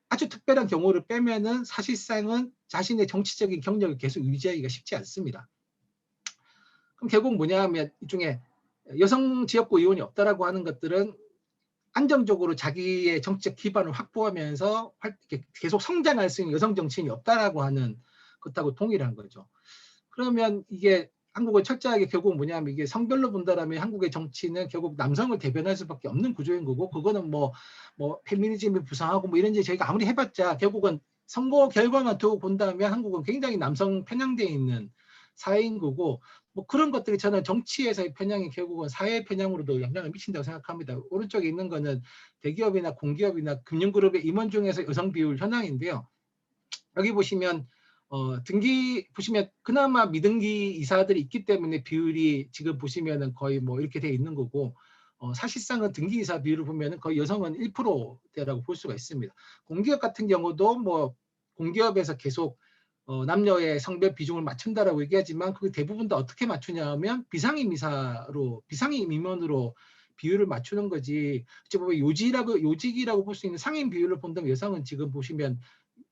아주 특별한 경우를 빼면은 사실상은 자신의 정치적인 경력을 계속 유지하기가 쉽지 않습니다. 그럼 결국 뭐냐 하면 이 중에 여성 지역구 의원이 없다라고 하는 것들은 안정적으로 자기의 정치적 기반을 확보하면서 계속 성장할 수 있는 여성 정치인이 없다라고 하는 것하고 동일한 거죠. 그러면 이게 한국은 철저하게 결국 뭐냐면 이게 성별로 본다라면 한국의 정치는 결국 남성을 대변할 수밖에 없는 구조인 거고 그거는 뭐 페미니즘이 부상하고 뭐 이런지 저희가 아무리 해봤자 결국은 선거 결과만 두고 본다면 한국은 굉장히 남성 편향되어 있는 사회인 거고 뭐 그런 것들이 저는 정치에서의 편향이 결국은 사회 편향으로도 영향을 미친다고 생각합니다. 오른쪽에 있는 거는 대기업이나 공기업이나 금융그룹의 임원 중에서 여성 비율 현황인데요. 여기 보시면 등기 보시면 그나마 미등기 이사들이 있기 때문에 비율이 지금 보시면은 거의 뭐 이렇게 돼 있는 거고 사실상은 등기이사 비율을 보면은 거의 여성은 1%대라고 볼 수가 있습니다. 공기업 같은 경우도 뭐 공기업에서 계속 남녀의 성별 비중을 맞춘다라고 얘기하지만 그 대부분 다 어떻게 맞추냐 하면 비상임 임원으로 비율을 맞추는 거지. 어찌 보면 요직이라고 볼 수 있는 상임 비율을 본다면 여성은 지금 보시면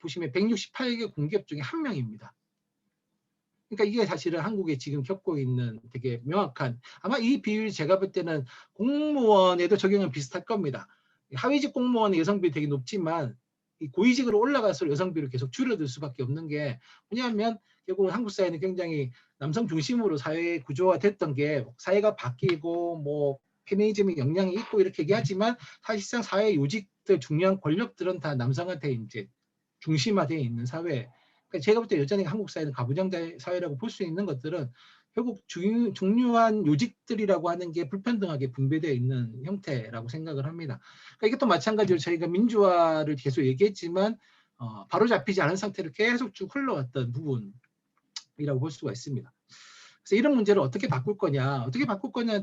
168개 공기업 중에 한 명입니다. 그러니까 이게 사실은 한국에 지금 겪고 있는 되게 명확한, 아마 이 비율 제가 볼 때는 공무원에도 적용은 비슷할 겁니다. 하위직 공무원의 여성비율이 되게 높지만 이 고위직으로 올라갈수록 여성비율이 계속 줄어들 수밖에 없는 게, 왜냐하면 결국 한국 사회는 굉장히 남성 중심으로 사회 구조가 됐던 게, 사회가 바뀌고 뭐 페미니즘의 영향이 있고 이렇게 얘기하지만 사실상 사회 요직들 중요한 권력들은 다 남성한테 이제 중심화되어 있는 사회. 그러니까 제가 볼 때 여전히 한국 사회는 가부장 사회라고 볼 수 있는 것들은 결국 중요한 요직들이라고 하는 게 불평등하게 분배되어 있는 형태라고 생각을 합니다. 그러니까 이것도 마찬가지로 저희가 민주화를 계속 얘기했지만 바로 잡히지 않은 상태로 계속 쭉 흘러왔던 부분이라고 볼 수가 있습니다. 그래서 이런 문제를 어떻게 바꿀 거냐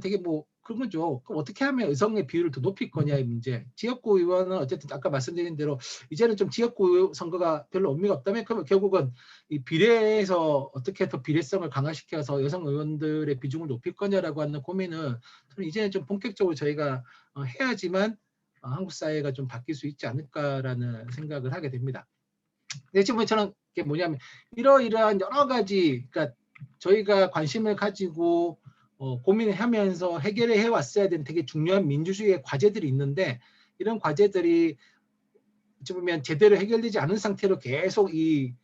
되게 뭐 그런 거죠. 그럼 어떻게 하면 여성의 비율을 더 높일 거냐의 문제. 지역구 의원은 어쨌든 아까 말씀드린 대로 이제는 좀 지역구 선거가 별로 의미가 없다면, 그러면 결국은 이 비례에서 어떻게 더 비례성을 강화시켜서 여성 의원들의 비중을 높일 거냐라고 하는 고민은 이제는 좀 본격적으로 저희가 해야지만 한국 사회가 좀 바뀔 수 있지 않을까라는 생각을 하게 됩니다. 근데 지금 저는 이게 뭐냐면 이러이러한 여러 가지, 그러니까 저희가 관심을 가지고 고민을 하면서 해결해 왔어야 되는 되게 중요한 민주주의의 과제들이 있는데, 이런 과제들이 어찌 보면 제대로 해결되지 않은 상태로 계속 이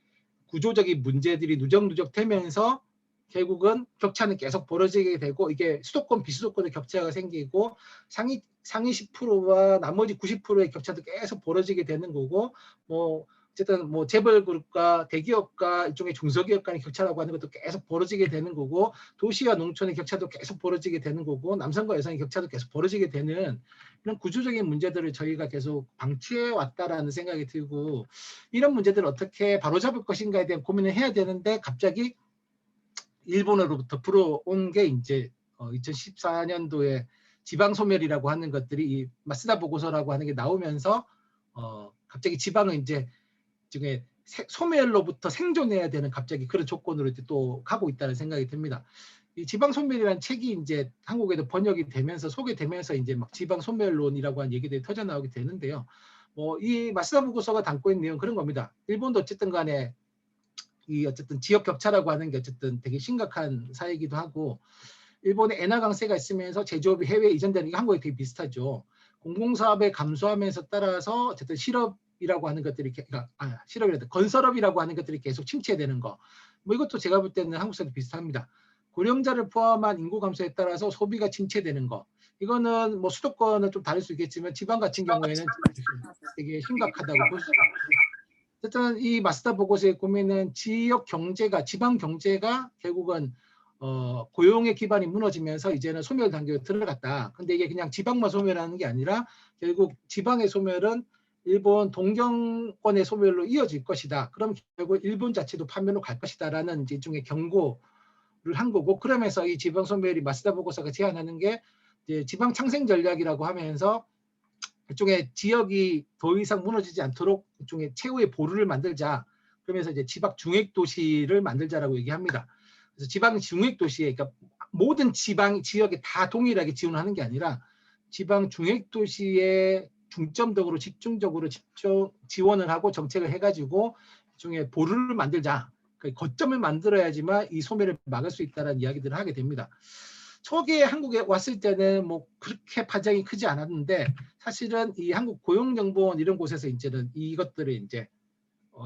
구조적인 문제들이 누적누적 되면서 결국은 격차는 계속 벌어지게 되고, 이게 수도권 비수도권의 격차가 생기고 상위 10%와 나머지 90%의 격차도 계속 벌어지게 되는 거고, 뭐 어쨌든 뭐 재벌 그룹과 대기업과 일종의 중소기업 간의 격차라고 하는 것도 계속 벌어지게 되는 거고, 도시와 농촌의 격차도 계속 벌어지게 되는 거고, 남성과 여성의 격차도 계속 벌어지게 되는 이런 구조적인 문제들을 저희가 계속 방치해 왔다라는 생각이 들고, 이런 문제들을 어떻게 바로잡을 것인가에 대한 고민을 해야 되는데, 갑자기 일본으로부터 불어온 게 이제 2014년도에 지방소멸이라고 하는 것들이 이 마쓰다 보고서라고 하는 게 나오면서 갑자기 지방은 이제 중에 소멸로부터 생존해야 되는 갑자기 그런 조건으로 이제 또 가고 있다는 생각이 듭니다. 이 지방소멸이라는 책이 이제 한국에도 번역이 되면서 소개되면서 이제 막 지방소멸론이라고 하는 얘기들이 터져 나오게 되는데요. 이 마쓰다 보고서가 담고 있는 내용은 그런 겁니다. 일본도 어쨌든 간에 이 어쨌든 지역 격차라고 하는 게 어쨌든 되게 심각한 사회이기도 하고, 일본에 엔화 강세가 있으면서 제조업이 해외에 이전되는 게 한국에 되게 비슷하죠. 공공사업에 감소하면서 따라서 어쨌든 실업이라고 하는 것들이 실업이라도 건설업이라고 하는 것들이 계속 침체되는 거. 뭐 이것도 제가 볼 때는 한국 사회도 비슷합니다. 고령자를 포함한 인구 감소에 따라서 소비가 침체되는 거. 이거는 뭐 수도권은 좀 다를 수 있겠지만 지방 같은 경우에는 되게 심각하다고 볼 수 있습니다. 어쨌든 이 마스터 보고서의 고민은 지역 경제가, 지방 경제가 결국은 고용의 기반이 무너지면서 이제는 소멸 단계로 들어갔다. 근데 이게 그냥 지방만 소멸하는 게 아니라 결국 지방의 소멸은 일본 동경권의 소멸로 이어질 것이다. 그럼 결국 일본 자체도 파멸로 갈 것이다라는 이제 일종의 경고를 한 거고, 그러면서 이 지방 소멸이 마스다 보고서가 제안하는 게 이제 지방 창생 전략이라고 하면서 일종의 지역이 더 이상 무너지지 않도록 일종의 최후의 보루를 만들자. 그러면서 이제 지방 중획 도시를 만들자라고 얘기합니다. 그래서 지방 중획 도시에, 그러니까 모든 지방 지역에 다 동일하게 지원하는 게 아니라 지방 중획 도시에 중점적으로 집중적으로 지원을 하고 정책을 해가지고 일종의 보루를 만들자. 그러니까 거점을 만들어야지만 이 소멸을 막을 수 있다는 이야기들을 하게 됩니다. 초기에 한국에 왔을 때는 뭐 그렇게 파장이 크지 않았는데, 사실은 이 한국 고용정보원 이런 곳에서 이제는 이것들을 이제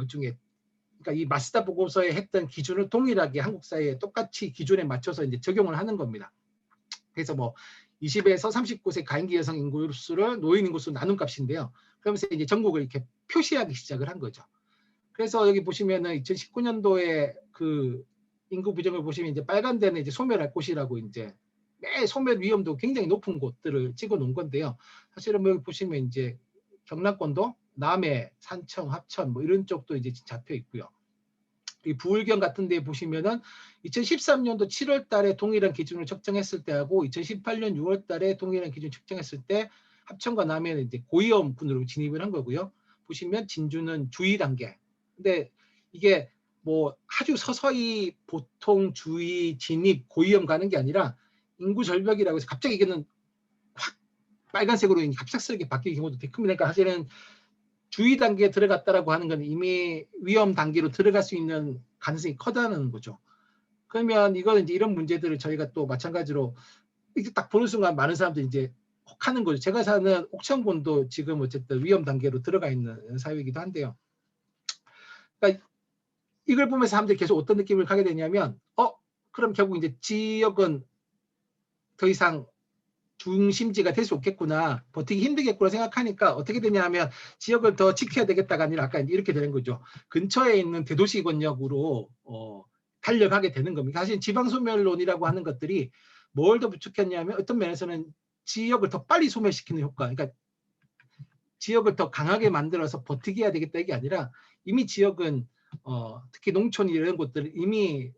중에, 그러니까 이 마스다 보고서에 했던 기준을 동일하게 한국 사회에 똑같이 기준에 맞춰서 이제 적용을 하는 겁니다. 그래서 뭐 20에서 39세 가임기 여성 인구수를 노인 인구수 나눈 값인데요. 그러면서 이제 전국을 이렇게 표시하기 시작을 한 거죠. 그래서 여기 보시면은 2019년도에 그 인구 부정을 보시면 이제 빨간 데는 이제 소멸할 곳이라고 이제 매 소멸 위험도 굉장히 높은 곳들을 찍어 놓은 건데요. 사실은 뭐 여기 보시면 이제 경남권도 남해, 산청, 합천 뭐 이런 쪽도 이제 잡혀 있고요. 이 부울경 같은 데 보시면은 2013년도 7월 달에 동일한 기준을 측정했을 때하고 2018년 6월 달에 동일한 기준 측정했을 때 합천과 남해는 이제 고위험군으로 진입을 한 거고요. 보시면 진주는 주의 단계. 근데 이게 뭐 아주 서서히 보통, 주의, 진입, 고위험 가는 게 아니라 인구 절벽이라고 해서 갑자기 이게는 확 빨간색으로 갑작스럽게 바뀌는 경우도 되게 큽니다. 그러니까 사실은 주의 단계에 들어갔다라고 하는 건 이미 위험 단계로 들어갈 수 있는 가능성이 커다는 거죠. 그러면 이거는 이제 이런 문제들을 저희가 또 마찬가지로 이렇게 딱 보는 순간 많은 사람들이 이제 혹하는 거죠. 제가 사는 옥천군도 지금 어쨌든 위험 단계로 들어가 있는 사회이기도 한데요. 그러니까 이걸 보면서 사람들이 계속 어떤 느낌을 가게 되냐면, 그럼 결국 이제 지역은 더 이상 중심지가 될 수 없겠구나, 버티기 힘들겠구나 생각하니까 어떻게 되냐 하면 지역을 더 지켜야 되겠다가 아니라 아까 이렇게 되는 거죠. 근처에 있는 대도시 권역으로 달려가게 되는 겁니다. 사실 지방소멸론이라고 하는 것들이 뭘 더 부추겼냐면 어떤 면에서는 지역을 더 빨리 소멸시키는 효과, 그러니까 지역을 더 강하게 만들어서 버티게 해야 되겠다 이게 아니라 이미 지역은 특히 농촌 이런 곳들은 이미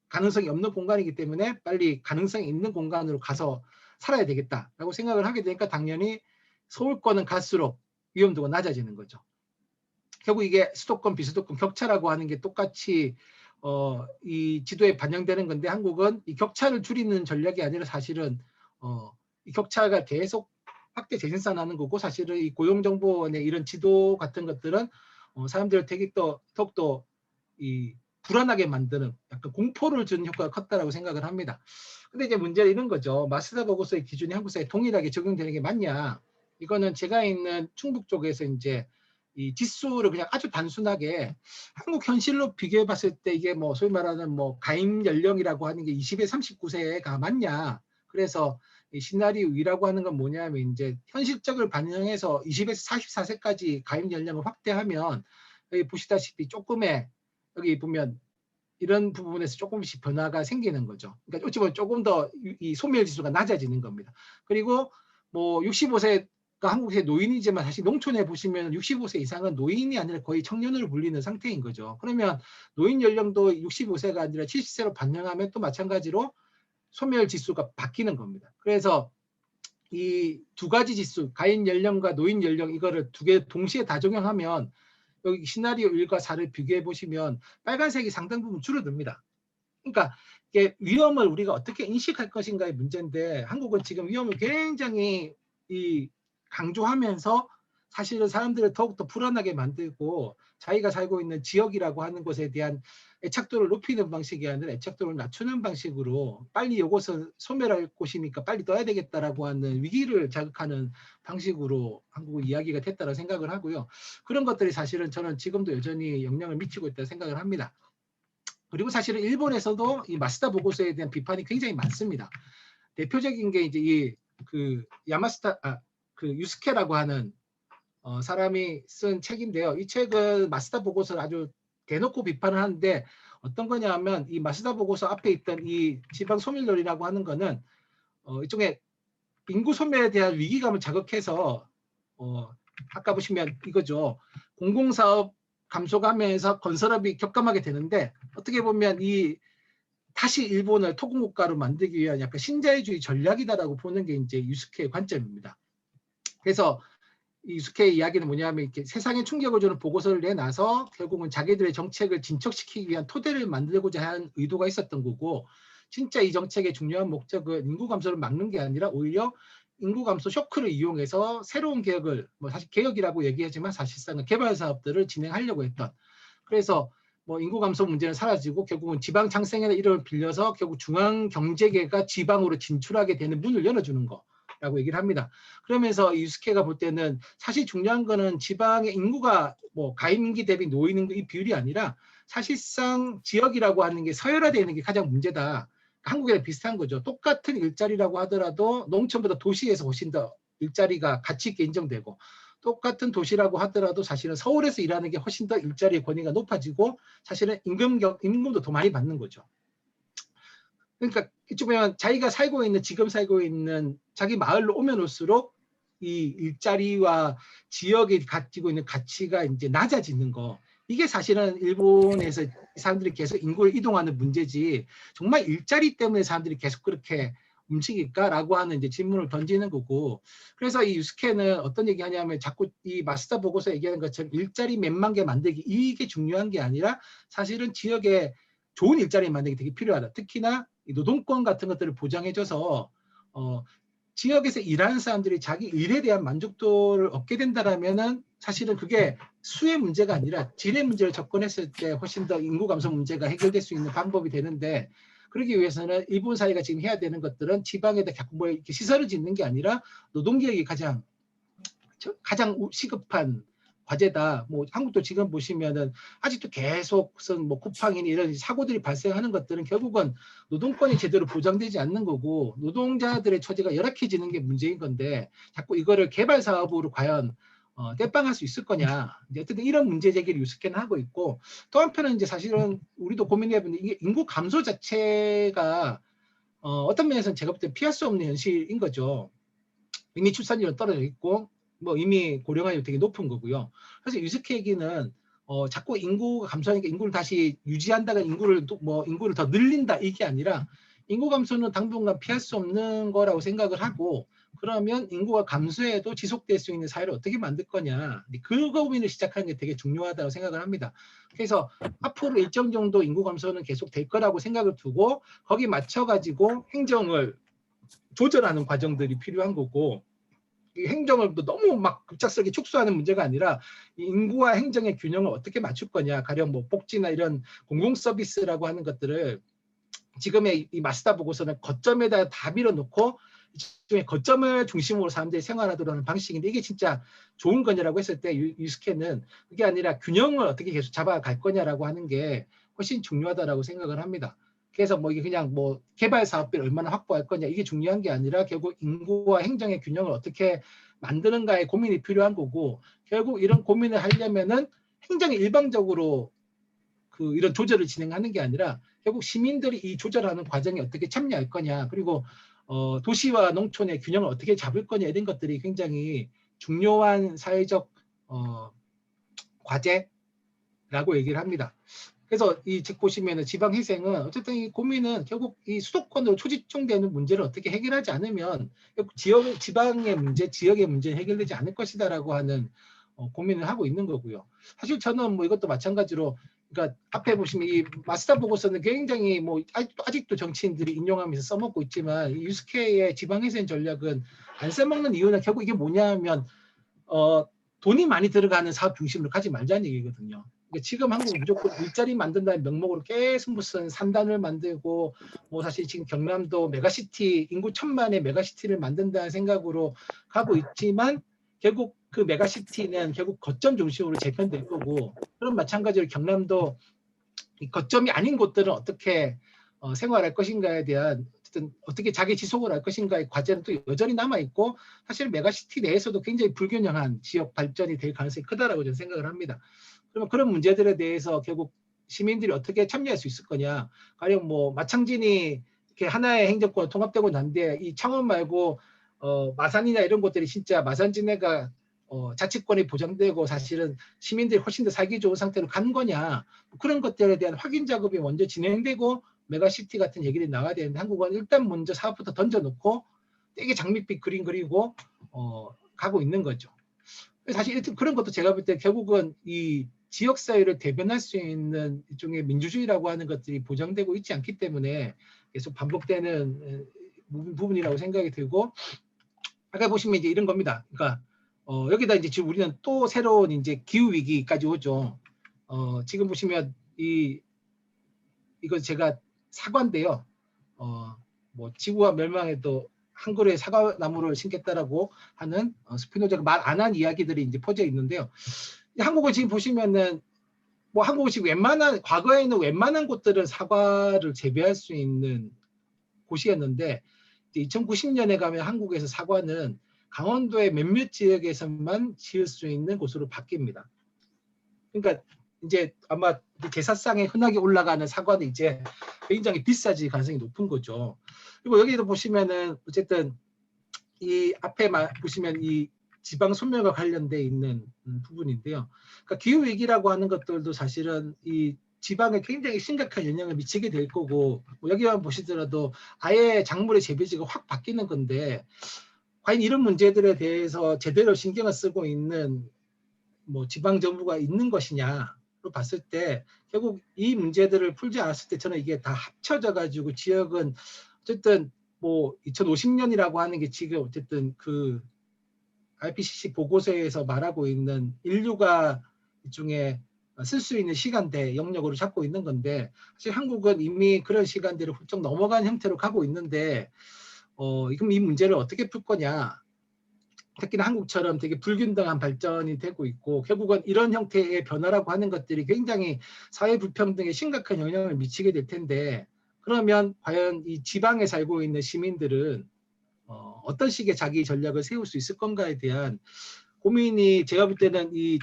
가능성이 없는 공간이기 때문에 빨리 가능성이 있는 공간으로 가서 살아야 되겠다라고 생각을 하게 되니까 당연히 서울권은 갈수록 위험도가 낮아지는 거죠. 결국 이게 수도권 비수도권 격차라고 하는 게 똑같이 이 지도에 반영되는 건데, 한국은 이 격차를 줄이는 전략이 아니라 사실은 이 격차가 계속 확대 재생산하는 거고, 사실은 이 고용정보원의 이런 지도 같은 것들은 사람들을 되게 더욱더 이 불안하게 만드는 약간 공포를 주는 효과가 컸다라고 생각을 합니다. 근데 이제 문제는 이런 거죠. 마스다 보고서의 기준이 한국 사회에 동일하게 적용되는 게 맞냐? 이거는 제가 있는 충북 쪽에서 이제 이 지수를 그냥 아주 단순하게 한국 현실로 비교해 봤을 때 이게 뭐 소위 말하는 뭐 가입 연령이라고 하는 게 20에 39세가 맞냐? 그래서 이 시나리오 2라고 하는 건 뭐냐면 이제 현실적을 반영해서 20에서 44세까지 가입 연령을 확대하면 여기 보시다시피 조금의 여기 보면 이런 부분에서 조금씩 변화가 생기는 거죠. 그러니까 어찌 보면 조금 더 이 소멸 지수가 낮아지는 겁니다. 그리고 뭐 65세가 한국의 노인이지만 사실 농촌에 보시면 65세 이상은 노인이 아니라 거의 청년으로 불리는 상태인 거죠. 그러면 노인 연령도 65세가 아니라 70세로 반영하면 또 마찬가지로 소멸 지수가 바뀌는 겁니다. 그래서 이 두 가지 지수, 가입 연령과 노인 연령 이거를 두 개 동시에 다 적용하면 여기 시나리오 1과 4를 비교해 보시면 빨간색이 상당 부분 줄어듭니다. 그러니까 이게 위험을 우리가 어떻게 인식할 것인가의 문제인데, 한국은 지금 위험을 굉장히 강조하면서 사실은 사람들을 더욱더 불안하게 만들고 자기가 살고 있는 지역이라고 하는 것에 대한 애착도를 높이는 방식이 아니라 애착도를 낮추는 방식으로 빨리 이것은 소멸할 곳이니까 빨리 떠야 되겠다라고 하는 위기를 자극하는 방식으로 한국은 이야기가 됐다고 생각을 하고요. 그런 것들이 사실은 저는 지금도 여전히 영향을 미치고 있다고 생각을 합니다. 그리고 사실은 일본에서도 이 마스다 보고서에 대한 비판이 굉장히 많습니다. 대표적인 게 이제 그 유스케라고 하는 사람이 쓴 책인데요. 이 책은 마스다 보고서를 아주 대놓고 비판을 하는데, 어떤 거냐면 이 마스다 보고서 앞에 있던 이 지방 소멸론이라고 하는 거는 이쪽에 인구 소멸에 대한 위기감을 자극해서 아까 보시면 이거죠. 공공사업 감소가면서 건설업이 격감하게 되는데, 어떻게 보면 이 다시 일본을 토공국가로 만들기 위한 약간 신자유주의 전략이다라고 보는 게 이제 유스케의 관점입니다. 그래서 이 유스케의 이야기는 뭐냐면 이렇게 세상에 충격을 주는 보고서를 내놔서 결국은 자기들의 정책을 진척시키기 위한 토대를 만들고자 하는 의도가 있었던 거고, 진짜 이 정책의 중요한 목적은 인구 감소를 막는 게 아니라 오히려 인구 감소 쇼크를 이용해서 새로운 개혁을, 뭐 사실 개혁이라고 얘기하지만 사실상은 개발 사업들을 진행하려고 했던, 그래서 뭐 인구 감소 문제는 사라지고 결국은 지방 창생의 이름을 빌려서 결국 중앙 경제계가 지방으로 진출하게 되는 문을 열어주는 거라고 얘기를 합니다. 그러면서 유스케가 볼 때는 사실 중요한 거는 지방의 인구가 뭐 가임인기 대비 노인인구 이 비율이 아니라 사실상 지역이라고 하는 게 서열화되는 게 가장 문제다. 한국이랑 비슷한 거죠. 똑같은 일자리라고 하더라도 농촌보다 도시에서 훨씬 더 일자리가 가치 있게 인정되고, 똑같은 도시라고 하더라도 사실은 서울에서 일하는 게 훨씬 더 일자리의 권위가 높아지고 사실은 임금도 더 많이 받는 거죠. 그러니까 이쪽에 자기가 지금 살고 있는 자기 마을로 오면 올수록 이 일자리와 지역이 가지고 있는 가치가 이제 낮아지는 거. 이게 사실은 일본에서 사람들이 계속 인구를 이동하는 문제지 정말 일자리 때문에 사람들이 계속 그렇게 움직일까라고 하는 이제 질문을 던지는 거고 그래서 이 유스케는 어떤 얘기하냐면 자꾸 이 마스터 보고서 얘기하는 것처럼 일자리 몇만 개 만들기 이게 중요한 게 아니라 사실은 지역에 좋은 일자리 만들기 되게 필요하다. 특히나 이 노동권 같은 것들을 보장해줘서 지역에서 일하는 사람들이 자기 일에 대한 만족도를 얻게 된다라면은 사실은 그게 수의 문제가 아니라 질의 문제를 접근했을 때 훨씬 더 인구 감소 문제가 해결될 수 있는 방법이 되는데 그러기 위해서는 일본 사회가 지금 해야 되는 것들은 지방에다 자꾸 뭐 이렇게 시설을 짓는 게 아니라 노동개혁이 가장 시급한 과제다. 뭐 한국도 지금 보시면은 아직도 계속 무슨 뭐 쿠팡이니 이런 사고들이 발생하는 것들은 결국은 노동권이 제대로 보장되지 않는 거고 노동자들의 처지가 열악해지는 게 문제인 건데 자꾸 이거를 개발 사업으로 과연 떼빵할 수 있을 거냐. 이제 어쨌든 이런 문제 제기를 유스케는 하고 있고 또 한편은 이제 사실은 우리도 고민해보는데 이게 인구 감소 자체가 어떤 면에서는 제가 볼 때 피할 수 없는 현실인 거죠. 이미 출산율은 떨어져 있고 뭐 이미 고령화율이 되게 높은 거고요. 그래서 유스케 얘기는 자꾸 인구가 감소하니까 인구를 다시 유지한다가 인구를 더 늘린다 이게 아니라 인구 감소는 당분간 피할 수 없는 거라고 생각을 하고 그러면 인구가 감소해도 지속될 수 있는 사회를 어떻게 만들 거냐 그 고민을 시작하는 게 되게 중요하다고 생각을 합니다. 그래서 앞으로 일정 정도 인구 감소는 계속 될 거라고 생각을 두고 거기 맞춰가지고 행정을 조절하는 과정들이 필요한 거고 이 행정을 너무 막 급작스럽게 축소하는 문제가 아니라 인구와 행정의 균형을 어떻게 맞출 거냐 가령 뭐 복지나 이런 공공 서비스라고 하는 것들을 지금의 이 마스터 보고서는 거점에다 다 밀어놓고 거점을 중심으로 사람들이 생활하도록 하는 방식인데 이게 진짜 좋은 거냐라고 했을 때 유스케는 그게 아니라 균형을 어떻게 계속 잡아갈 거냐라고 하는 게 훨씬 중요하다라고 생각을 합니다. 그래서 뭐 이게 그냥 뭐 개발 사업비를 얼마나 확보할 거냐 이게 중요한 게 아니라 결국 인구와 행정의 균형을 어떻게 만드는가에 고민이 필요한 거고 결국 이런 고민을 하려면은 행정이 일방적으로 그 이런 조절을 진행하는 게 아니라 결국 시민들이 이 조절하는 과정에 어떻게 참여할 거냐 그리고 도시와 농촌의 균형을 어떻게 잡을 거냐 이런 것들이 굉장히 중요한 사회적 과제라고 얘기를 합니다. 그래서 이 책 보시면은 지방회생은 어쨌든 이 고민은 결국 이 수도권으로 초집중되는 문제를 어떻게 해결하지 않으면 지방의 문제, 지역의 문제는 해결되지 않을 것이다라고 하는 고민을 하고 있는 거고요. 사실 저는 뭐 이것도 마찬가지로 그러니까 앞에 보시면 이 마스터 보고서는 굉장히 뭐 아직도 정치인들이 인용하면서 써먹고 있지만 이 유스케의 지방회생 전략은 안 써먹는 이유는 결국 이게 뭐냐면 돈이 많이 들어가는 사업 중심으로 가지 말자는 얘기거든요. 지금 한국은 무조건 일자리 만든다는 명목으로 계속 무슨 산단을 만들고 뭐 사실 지금 경남도 메가시티 인구 1000만의 메가시티를 만든다는 생각으로 가고 있지만 결국 그 메가시티는 결국 거점 중심으로 재편될 거고 그런 마찬가지로 경남도 거점이 아닌 곳들은 어떻게 생활할 것인가에 대한 어쨌든 어떻게 자기 지속을 할 것인가의 과제는 또 여전히 남아 있고 사실 메가시티 내에서도 굉장히 불균형한 지역 발전이 될 가능성이 크다라고 저는 생각을 합니다. 그러면 그런 문제들에 대해서 결국 시민들이 어떻게 참여할 수 있을 거냐? 가령 뭐 마창진이 이렇게 하나의 행정권 통합되고 난데 이 창원 말고 마산이나 이런 곳들이 진짜 마산진해가 자치권이 보장되고 사실은 시민들이 훨씬 더 살기 좋은 상태로 간 거냐 그런 것들에 대한 확인 작업이 먼저 진행되고 메가시티 같은 얘기들이 나와야 되는데 한국은 일단 먼저 사업부터 던져놓고 되게 장밋빛 그림 그리고 가고 있는 거죠. 사실 그런 것도 제가 볼 때 결국은 이 지역사회를 대변할 수 있는 일종의 민주주의라고 하는 것들이 보장되고 있지 않기 때문에 계속 반복되는 부분이라고 생각이 들고 아까 보시면 이제 이런 겁니다. 그러니까 여기다 이제 지금 우리는 또 새로운 이제 기후 위기까지 오죠. 지금 보시면 이거 제가 사과인데요. 뭐 지구가 멸망해도 한 그루의 사과나무를 심겠다라고 하는 스피노자가 말 안 한 이야기들이 이제 퍼져 있는데요. 한국을 지금 보시면은 뭐 한국은 지금 과거에는 웬만한 곳들은 사과를 재배할 수 있는 곳이었는데 2090년에 가면 한국에서 사과는 강원도의 몇몇 지역에서만 지을 수 있는 곳으로 바뀝니다. 그러니까 이제 아마 제사상에 흔하게 올라가는 사과는 이제 굉장히 비싸질 가능성이 높은 거죠. 그리고 여기도 보시면은 어쨌든 이 앞에 보시면 이 지방 소멸과 관련돼 있는 부분인데요. 그러니까 기후 위기라고 하는 것들도 사실은 이 지방에 굉장히 심각한 영향을 미치게 될 거고, 뭐 여기만 보시더라도 아예 작물의 재배지가 확 바뀌는 건데, 과연 이런 문제들에 대해서 제대로 신경을 쓰고 있는 뭐 지방 정부가 있는 것이냐로 봤을 때, 결국 이 문제들을 풀지 않았을 때 저는 이게 다 합쳐져 가지고 지역은 어쨌든 뭐 2050년이라고 하는 게 지금 어쨌든 그 IPCC 보고서에서 말하고 있는 인류가 일종의 쓸 수 있는 시간대 영역으로 잡고 있는 건데, 사실 한국은 이미 그런 시간대를 훌쩍 넘어간 형태로 가고 있는데, 그럼 이 문제를 어떻게 풀 거냐. 특히나 한국처럼 되게 불균등한 발전이 되고 있고, 결국은 이런 형태의 변화라고 하는 것들이 굉장히 사회 불평등에 심각한 영향을 미치게 될 텐데, 그러면 과연 이 지방에 살고 있는 시민들은 어떤 식의 자기 전략을 세울 수 있을 건가에 대한 고민이, 제가 볼 때는 이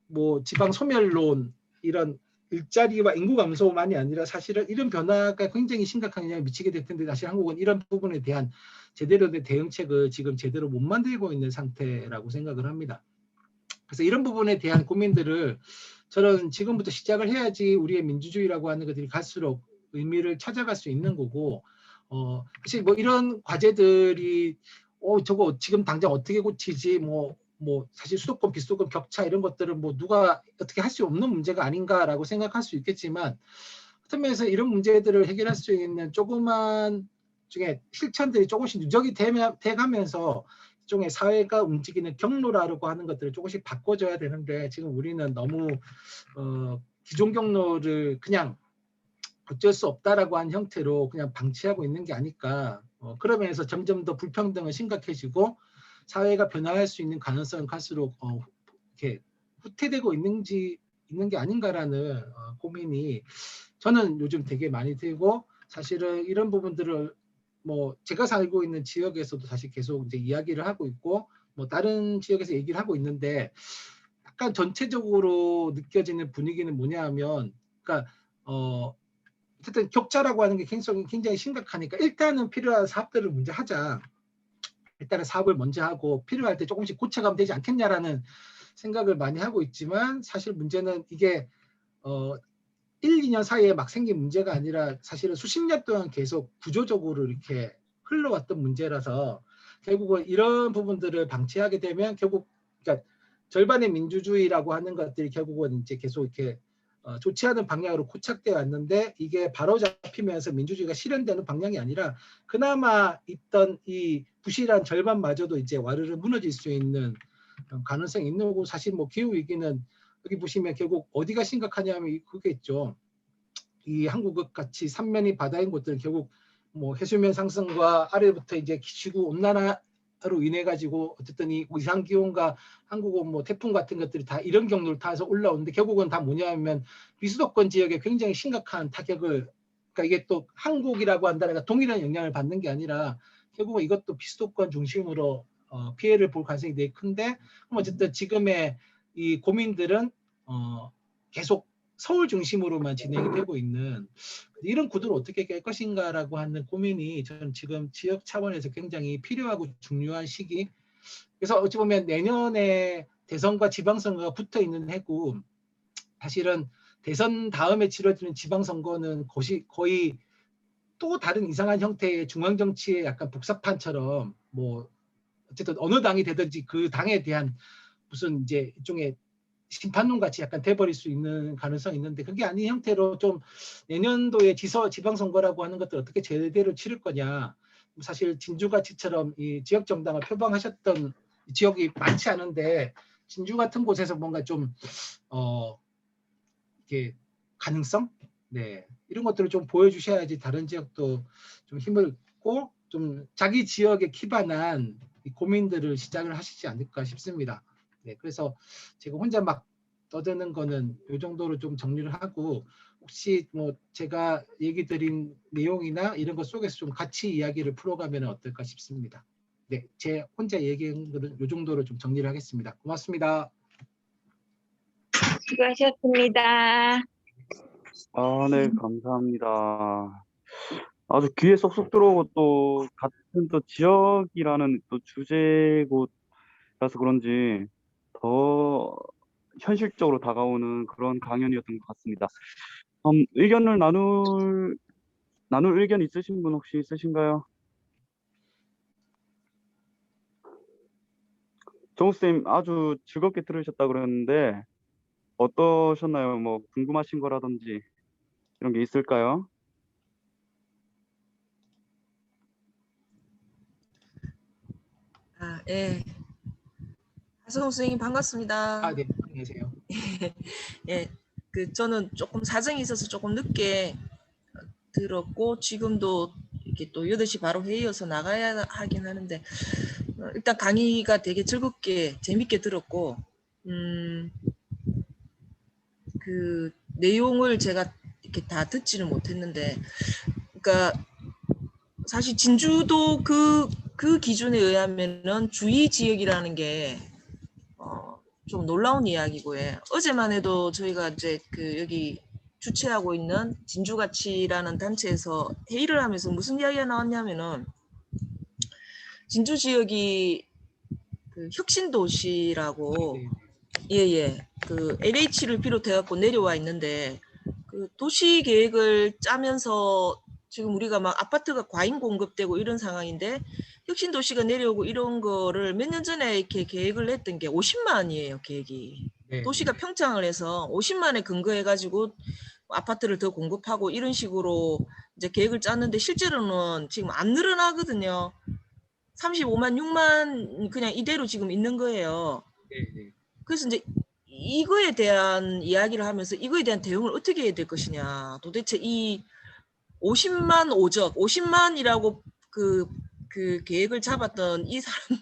뭐 지방 소멸론, 이런 일자리와 인구 감소만이 아니라 사실은 이런 변화가 굉장히 심각한 영향을 미치게 될 텐데, 사실 한국은 이런 부분에 대한 제대로 된 대응책을 지금 제대로 못 만들고 있는 상태라고 생각을 합니다. 그래서 이런 부분에 대한 고민들을 저는 지금부터 시작을 해야지 우리의 민주주의라고 하는 것들이 갈수록 의미를 찾아갈 수 있는 거고, 사실 뭐 이런 과제들이 저거 지금 당장 어떻게 고치지, 뭐 사실 수도권 비수도권 격차 이런 것들은 뭐 누가 어떻게 할 수 없는 문제가 아닌가라고 생각할 수 있겠지만, 어떤 면에서 이런 문제들을 해결할 수 있는 조그만 중에 실천들이 조금씩 누적이 돼가면서 일종의 사회가 움직이는 경로라고 하는 것들을 조금씩 바꿔줘야 되는데, 지금 우리는 너무 기존 경로를 그냥 어쩔 수 없다라고 한 형태로 그냥 방치하고 있는 게 아닐까. 그러면서 점점 더 불평등은 심각해지고 사회가 변화할 수 있는 가능성은 갈수록 이렇게 후퇴되고 있는 게 아닌가라는 고민이 저는 요즘 되게 많이 들고, 사실은 이런 부분들을 뭐 제가 살고 있는 지역에서도 사실 계속 이제 이야기를 하고 있고, 뭐 다른 지역에서 얘기를 하고 있는데, 약간 전체적으로 느껴지는 분위기는 뭐냐 하면, 그러니까 어쨌든 격차라고 하는 게 굉장히 심각하니까 일단은 필요한 사업들을 먼저 하자. 일단은 사업을 먼저 하고 필요할 때 조금씩 고쳐가면 되지 않겠냐라는 생각을 많이 하고 있지만, 사실 문제는 이게 1, 2년 사이에 막 생긴 문제가 아니라 사실은 수십 년 동안 계속 구조적으로 이렇게 흘러왔던 문제라서, 결국은 이런 부분들을 방치하게 되면 결국, 그러니까 절반의 민주주의라고 하는 것들이 결국은 이제 계속 이렇게 좋지 않은 방향으로 고착되어 왔는데, 이게 바로 잡히면서 민주주의가 실현되는 방향이 아니라 그나마 있던 이 부실한 절반마저도 이제 와르르 무너질 수 있는 가능성이 있는 거고, 사실 뭐 기후 위기는 여기 보시면 결국 어디가 심각하냐면 그게있죠. 이 한국 같이 삼면이 바다인 곳들은 결국 뭐 해수면 상승과 아래부터 이제 지구 온난화로 인해 가지고 어쨌든 이 이상 기온과 한국은 뭐 태풍 같은 것들이 다 이런 경로를 타서 올라오는데, 결국은 다 뭐냐면 비수도권 지역에 굉장히 심각한 타격을, 그러니까 이게 또 한국이라고 한다니까 동일한 영향을 받는 게 아니라 결국은 이것도 비수도권 중심으로 피해를 볼 가능성이 되게 큰데, 어쨌든 지금의 이 고민들은 계속 서울 중심으로만 진행이 되고 있는 이런 구도를 어떻게 깰 것인가라고 하는 고민이 저는 지금 지역 차원에서 굉장히 필요하고 중요한 시기. 그래서 어찌 보면 내년에 대선과 지방선거가 붙어 있는 해고, 사실은 대선 다음에 치러지는 지방선거는 거의 또 다른 이상한 형태의 중앙정치의 약간 복사판처럼, 뭐 어쨌든 어느 당이 되든지 그 당에 대한 무슨 이제 일종의 심판론 같이 약간 돼버릴 수 있는 가능성이 있는데, 그게 아닌 형태로 좀 내년도에 지방선거라고 하는 것들 어떻게 제대로 치를 거냐. 사실 진주같이처럼 이 지역 정당을 표방하셨던 지역이 많지 않은데, 진주 같은 곳에서 뭔가 좀 이렇게 가능성, 네, 이런 것들을 좀 보여주셔야지 다른 지역도 좀 힘을 고 좀 자기 지역에 기반한 고민들을 시작을 하시지 않을까 싶습니다. 네, 그래서 제가 혼자 막 떠드는 거는 이 정도로 좀 정리를 하고, 혹시 뭐 제가 얘기 드린 내용이나 이런 것 속에서 좀 같이 이야기를 풀어가면 어떨까 싶습니다. 네, 제 혼자 얘기한 거는 이 정도로 좀 정리를 하겠습니다. 고맙습니다. 수고하셨습니다. 네, 감사합니다. 아주 귀에 쏙쏙 들어오고 또 같은 또 지역이라는 또 주제고 그래서 그런지 더 현실적으로 다가오는 그런 강연이었던 것 같습니다. 의견을 나눌 의견 있으신 분 혹시 있으신가요? 정우쌤 아주 즐겁게 들으셨다 그러는데 어떠셨나요? 뭐 궁금하신 거라든지 이런 게 있을까요? 예. 하성우 선생님 반갑습니다. 네, 안녕하세요. 예, 저는 조금 사정이 있어서 조금 늦게 들었고 지금도 이렇게 또 8시 바로 회의여서 나가야 하긴 하는데 일단 강의가 되게 즐겁게 재밌게 들었고 그 내용을 제가 이렇게 다 듣지는 못했는데 그러니까 사실 진주도 그 기준에 의하면은 주의 지역이라는 게 좀 놀라운 이야기고요. 어제만 해도 저희가 이제 여기 주최하고 있는 진주가치라는 단체에서 회의를 하면서 무슨 이야기가 나왔냐면은 진주 지역이 혁신 도시라고 예예 LH를 비롯해 갖고 내려와 있는데 도시 계획을 짜면서 지금 우리가 막 아파트가 과잉 공급되고 이런 상황인데 혁신 도시가 내려오고 이런 거를 몇 년 전에 이렇게 계획을 했던 게 50만이에요, 계획이. 도시가 평창을 해서 50만에 근거해 가지고 아파트를 더 공급하고 이런 식으로 이제 계획을 짰는데 실제로는 지금 안 늘어나거든요. 35만, 6만 그냥 이대로 지금 있는 거예요. 그래서 이제 이거에 대한 이야기를 하면서 이거에 대한 대응을 어떻게 해야 될 것이냐. 도대체 이 50만 오적, 50만이라고 그 계획을 잡았던 이 사람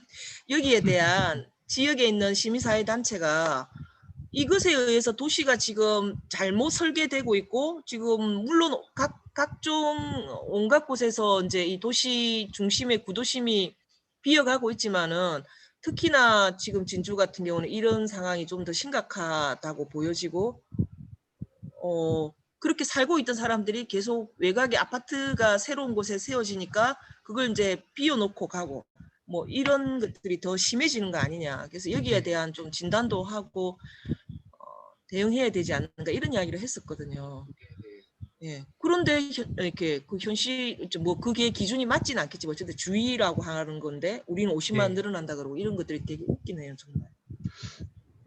여기에 대한 지역에 있는 시민사회 단체가 이것에 의해서 도시가 지금 잘못 설계되고 있고 지금 물론 각종 온갖 곳에서 이제 이 도시 중심의 구도심이 비어가고 있지만은 특히나 지금 진주 같은 경우는 이런 상황이 좀 더 심각하다고 보여지고 그렇게 살고 있던 사람들이 계속 외곽에 아파트가 새로운 곳에 세워지니까 그걸 이제 비워놓고 가고 뭐 이런 것들이 더 심해지는 거 아니냐. 그래서 여기에 대한 좀 진단도 하고 대응해야 되지 않는가 이런 이야기를 했었거든요. 예. 그런데 이렇게 그 현실 뭐 그게 기준이 맞지는 않겠지. 어쨌든 주의라고 하는 건데 우리는 50만 늘어난다 그러고 이런 것들이 되게 웃기네요, 정말.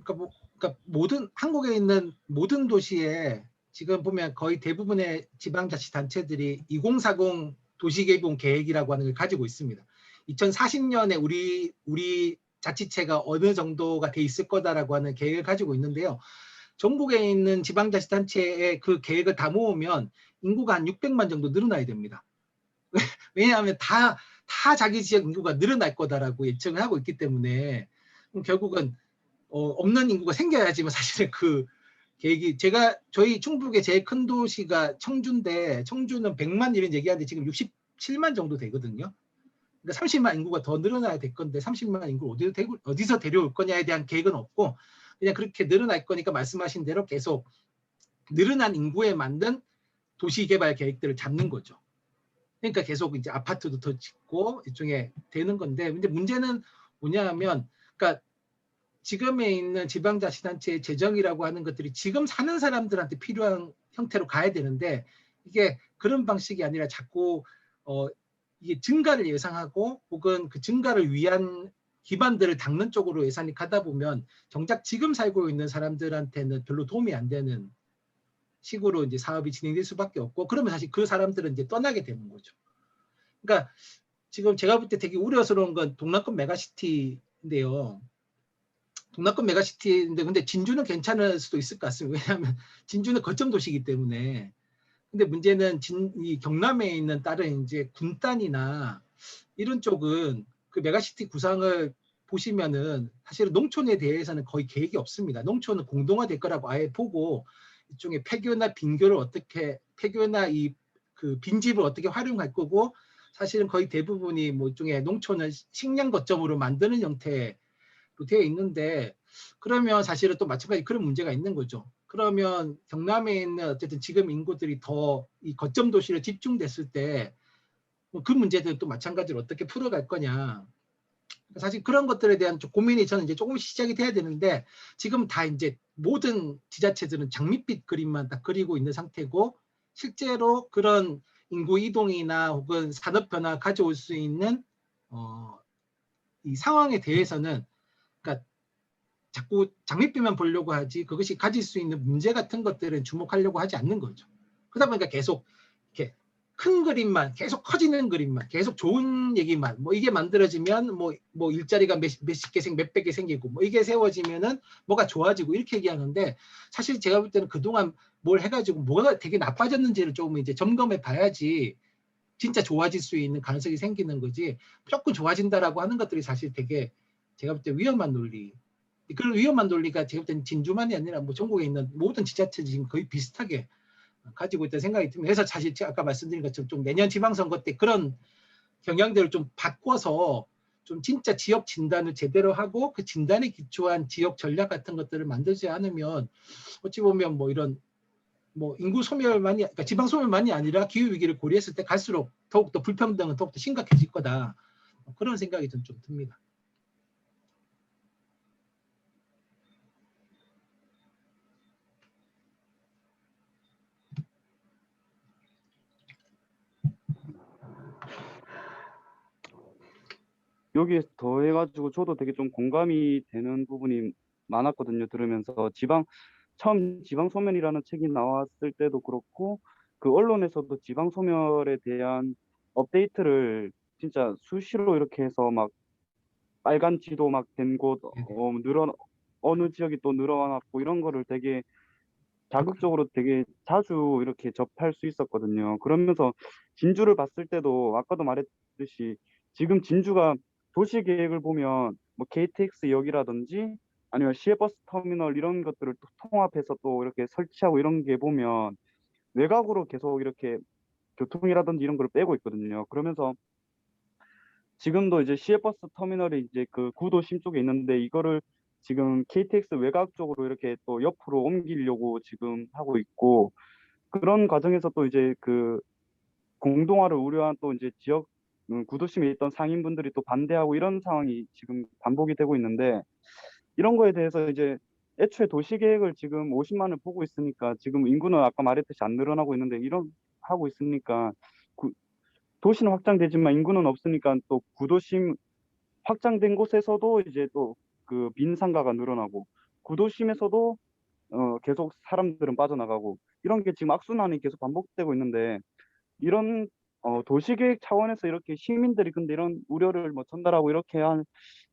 그러니까 모든 한국에 있는 모든 도시에 지금 보면 거의 대부분의 지방자치단체들이 2040 도시개발 계획이라고 하는 걸 가지고 있습니다. 2040년에 우리 자치체가 어느 정도가 돼 있을 거다라고 하는 계획을 가지고 있는데요. 전국에 있는 지방자치단체의 그 계획을 다 모으면 인구가 한 600만 정도 늘어나야 됩니다. 왜냐하면 다 자기 지역 인구가 늘어날 거다라고 예측을 하고 있기 때문에 결국은 없는 인구가 생겨야지만 사실은 그 계획이 저희 충북의 제일 큰 도시가 청주인데 청주는 100만 이런 얘기하는데 지금 67만 정도 되거든요. 그러니까 30만 인구가 더 늘어나야 될 건데 30만 인구 어디서 데려올 거냐에 대한 계획은 없고 그냥 그렇게 늘어날 거니까 말씀하신 대로 계속 늘어난 인구에 맞는 도시개발 계획들을 잡는 거죠. 그러니까 계속 이제 아파트도 더 짓고 일종의 되는 건데 근데 문제는 뭐냐하면 그러니까 지금에 있는 지방자치단체의 재정이라고 하는 것들이 지금 사는 사람들한테 필요한 형태로 가야 되는데 이게 그런 방식이 아니라 자꾸 이게 증가를 예상하고 혹은 그 증가를 위한 기반들을 닦는 쪽으로 예산이 가다 보면 정작 지금 살고 있는 사람들한테는 별로 도움이 안 되는 식으로 이제 사업이 진행될 수밖에 없고 그러면 사실 그 사람들은 이제 떠나게 되는 거죠. 그러니까 지금 제가 볼 때 되게 우려스러운 건 동남권 메가시티인데요. 동남권 메가시티인데 근데 진주는 괜찮을 수도 있을 것 같습니다. 왜냐하면 진주는 거점 도시이기 때문에. 근데 문제는 이 경남에 있는 다른 이제 군단이나 이런 쪽은 그 메가시티 구상을 보시면은 사실은 농촌에 대해서는 거의 계획이 없습니다. 농촌은 공동화될 거라고 아예 보고 일종의 폐교나 빈교를 어떻게 폐교나 이 그 빈집을 어떻게 활용할 거고 사실은 거의 대부분이 뭐 일종의 농촌을 식량 거점으로 만드는 형태로 되어 있는데 그러면 사실은 또 마찬가지 그런 문제가 있는 거죠. 그러면 경남에 있는 어쨌든 지금 인구들이 더 이 거점 도시로 집중됐을 때 그 문제들은 또 마찬가지로 어떻게 풀어갈 거냐. 사실 그런 것들에 대한 좀 고민이 저는 이제 조금씩 시작이 돼야 되는데 지금 다 이제 모든 지자체들은 장밋빛 그림만 다 그리고 있는 상태고 실제로 그런 인구 이동이나 혹은 산업 변화 가져올 수 있는 이 상황에 대해서는 그러니까 자꾸 장밋빛만 보려고 하지 그것이 가질 수 있는 문제 같은 것들은 주목하려고 하지 않는 거죠. 그러다 보니까 계속 이렇게 큰 그림만 계속 커지는 그림만 계속 좋은 얘기만 뭐 이게 만들어지면 뭐 일자리가 몇십 개 몇백 개 생기고 뭐 이게 세워지면은 뭐가 좋아지고 이렇게 얘기하는데 사실 제가 볼 때는 그동안 뭘 해가지고 뭐가 되게 나빠졌는지를 조금 이제 점검해 봐야지 진짜 좋아질 수 있는 가능성이 생기는 거지 무조건 좋아진다라고 하는 것들이 사실 되게 제가 볼 때 위험한 논리. 그런 위험한 논리가 제가 볼 때는 진주만이 아니라 뭐 전국에 있는 모든 지자체들이 지금 거의 비슷하게 가지고 있다는 생각이 듭니다. 그래서 사실 제가 아까 말씀드린 것처럼 좀 내년 지방선거 때 그런 경향들을 좀 바꿔서 좀 진짜 지역 진단을 제대로 하고 그 진단에 기초한 지역 전략 같은 것들을 만들지 않으면 어찌 보면 뭐 이런 뭐 인구 소멸만이 그러니까 지방 소멸만이 아니라 기후 위기를 고려했을 때 갈수록 더욱더 불평등은 더욱더 심각해질 거다. 그런 생각이 좀 듭니다. 여기에 더해가지고 저도 되게 좀 공감이 되는 부분이 많았거든요. 들으면서 처음 지방 소멸이라는 책이 나왔을 때도 그렇고 그 언론에서도 지방 소멸에 대한 업데이트를 진짜 수시로 이렇게 해서 막 빨간 지도 막 된 곳 어느 지역이 또 늘어났고 이런 거를 되게 자극적으로 되게 자주 이렇게 접할 수 있었거든요. 그러면서 진주를 봤을 때도 아까도 말했듯이 지금 진주가 도시 계획을 보면 뭐 KTX역이라든지 아니면 시외버스 터미널 이런 것들을 또 통합해서 또 이렇게 설치하고 이런 게 보면 외곽으로 계속 이렇게 교통이라든지 이런 걸 빼고 있거든요. 그러면서 지금도 이제 시외버스 터미널이 이제 그 구도심 쪽에 있는데 이거를 지금 KTX 외곽 쪽으로 이렇게 또 옆으로 옮기려고 지금 하고 있고 그런 과정에서 또 이제 그 공동화를 우려한 또 이제 지역 구도심에 있던 상인분들이 또 반대하고 이런 상황이 지금 반복이 되고 있는데 이런 거에 대해서 이제 애초에 도시계획을 지금 50만을 보고 있으니까 지금 인구는 아까 말했듯이 안 늘어나고 있는데 이런 하고 있으니까 도시는 확장되지만 인구는 없으니까 또 구도심 확장된 곳에서도 이제 또 그 빈상가가 늘어나고 구도심에서도 계속 사람들은 빠져나가고 이런 게 지금 악순환이 계속 반복되고 있는데 이런 도시계획 차원에서 이렇게 시민들이 근데 이런 우려를 뭐 전달하고 이렇게 한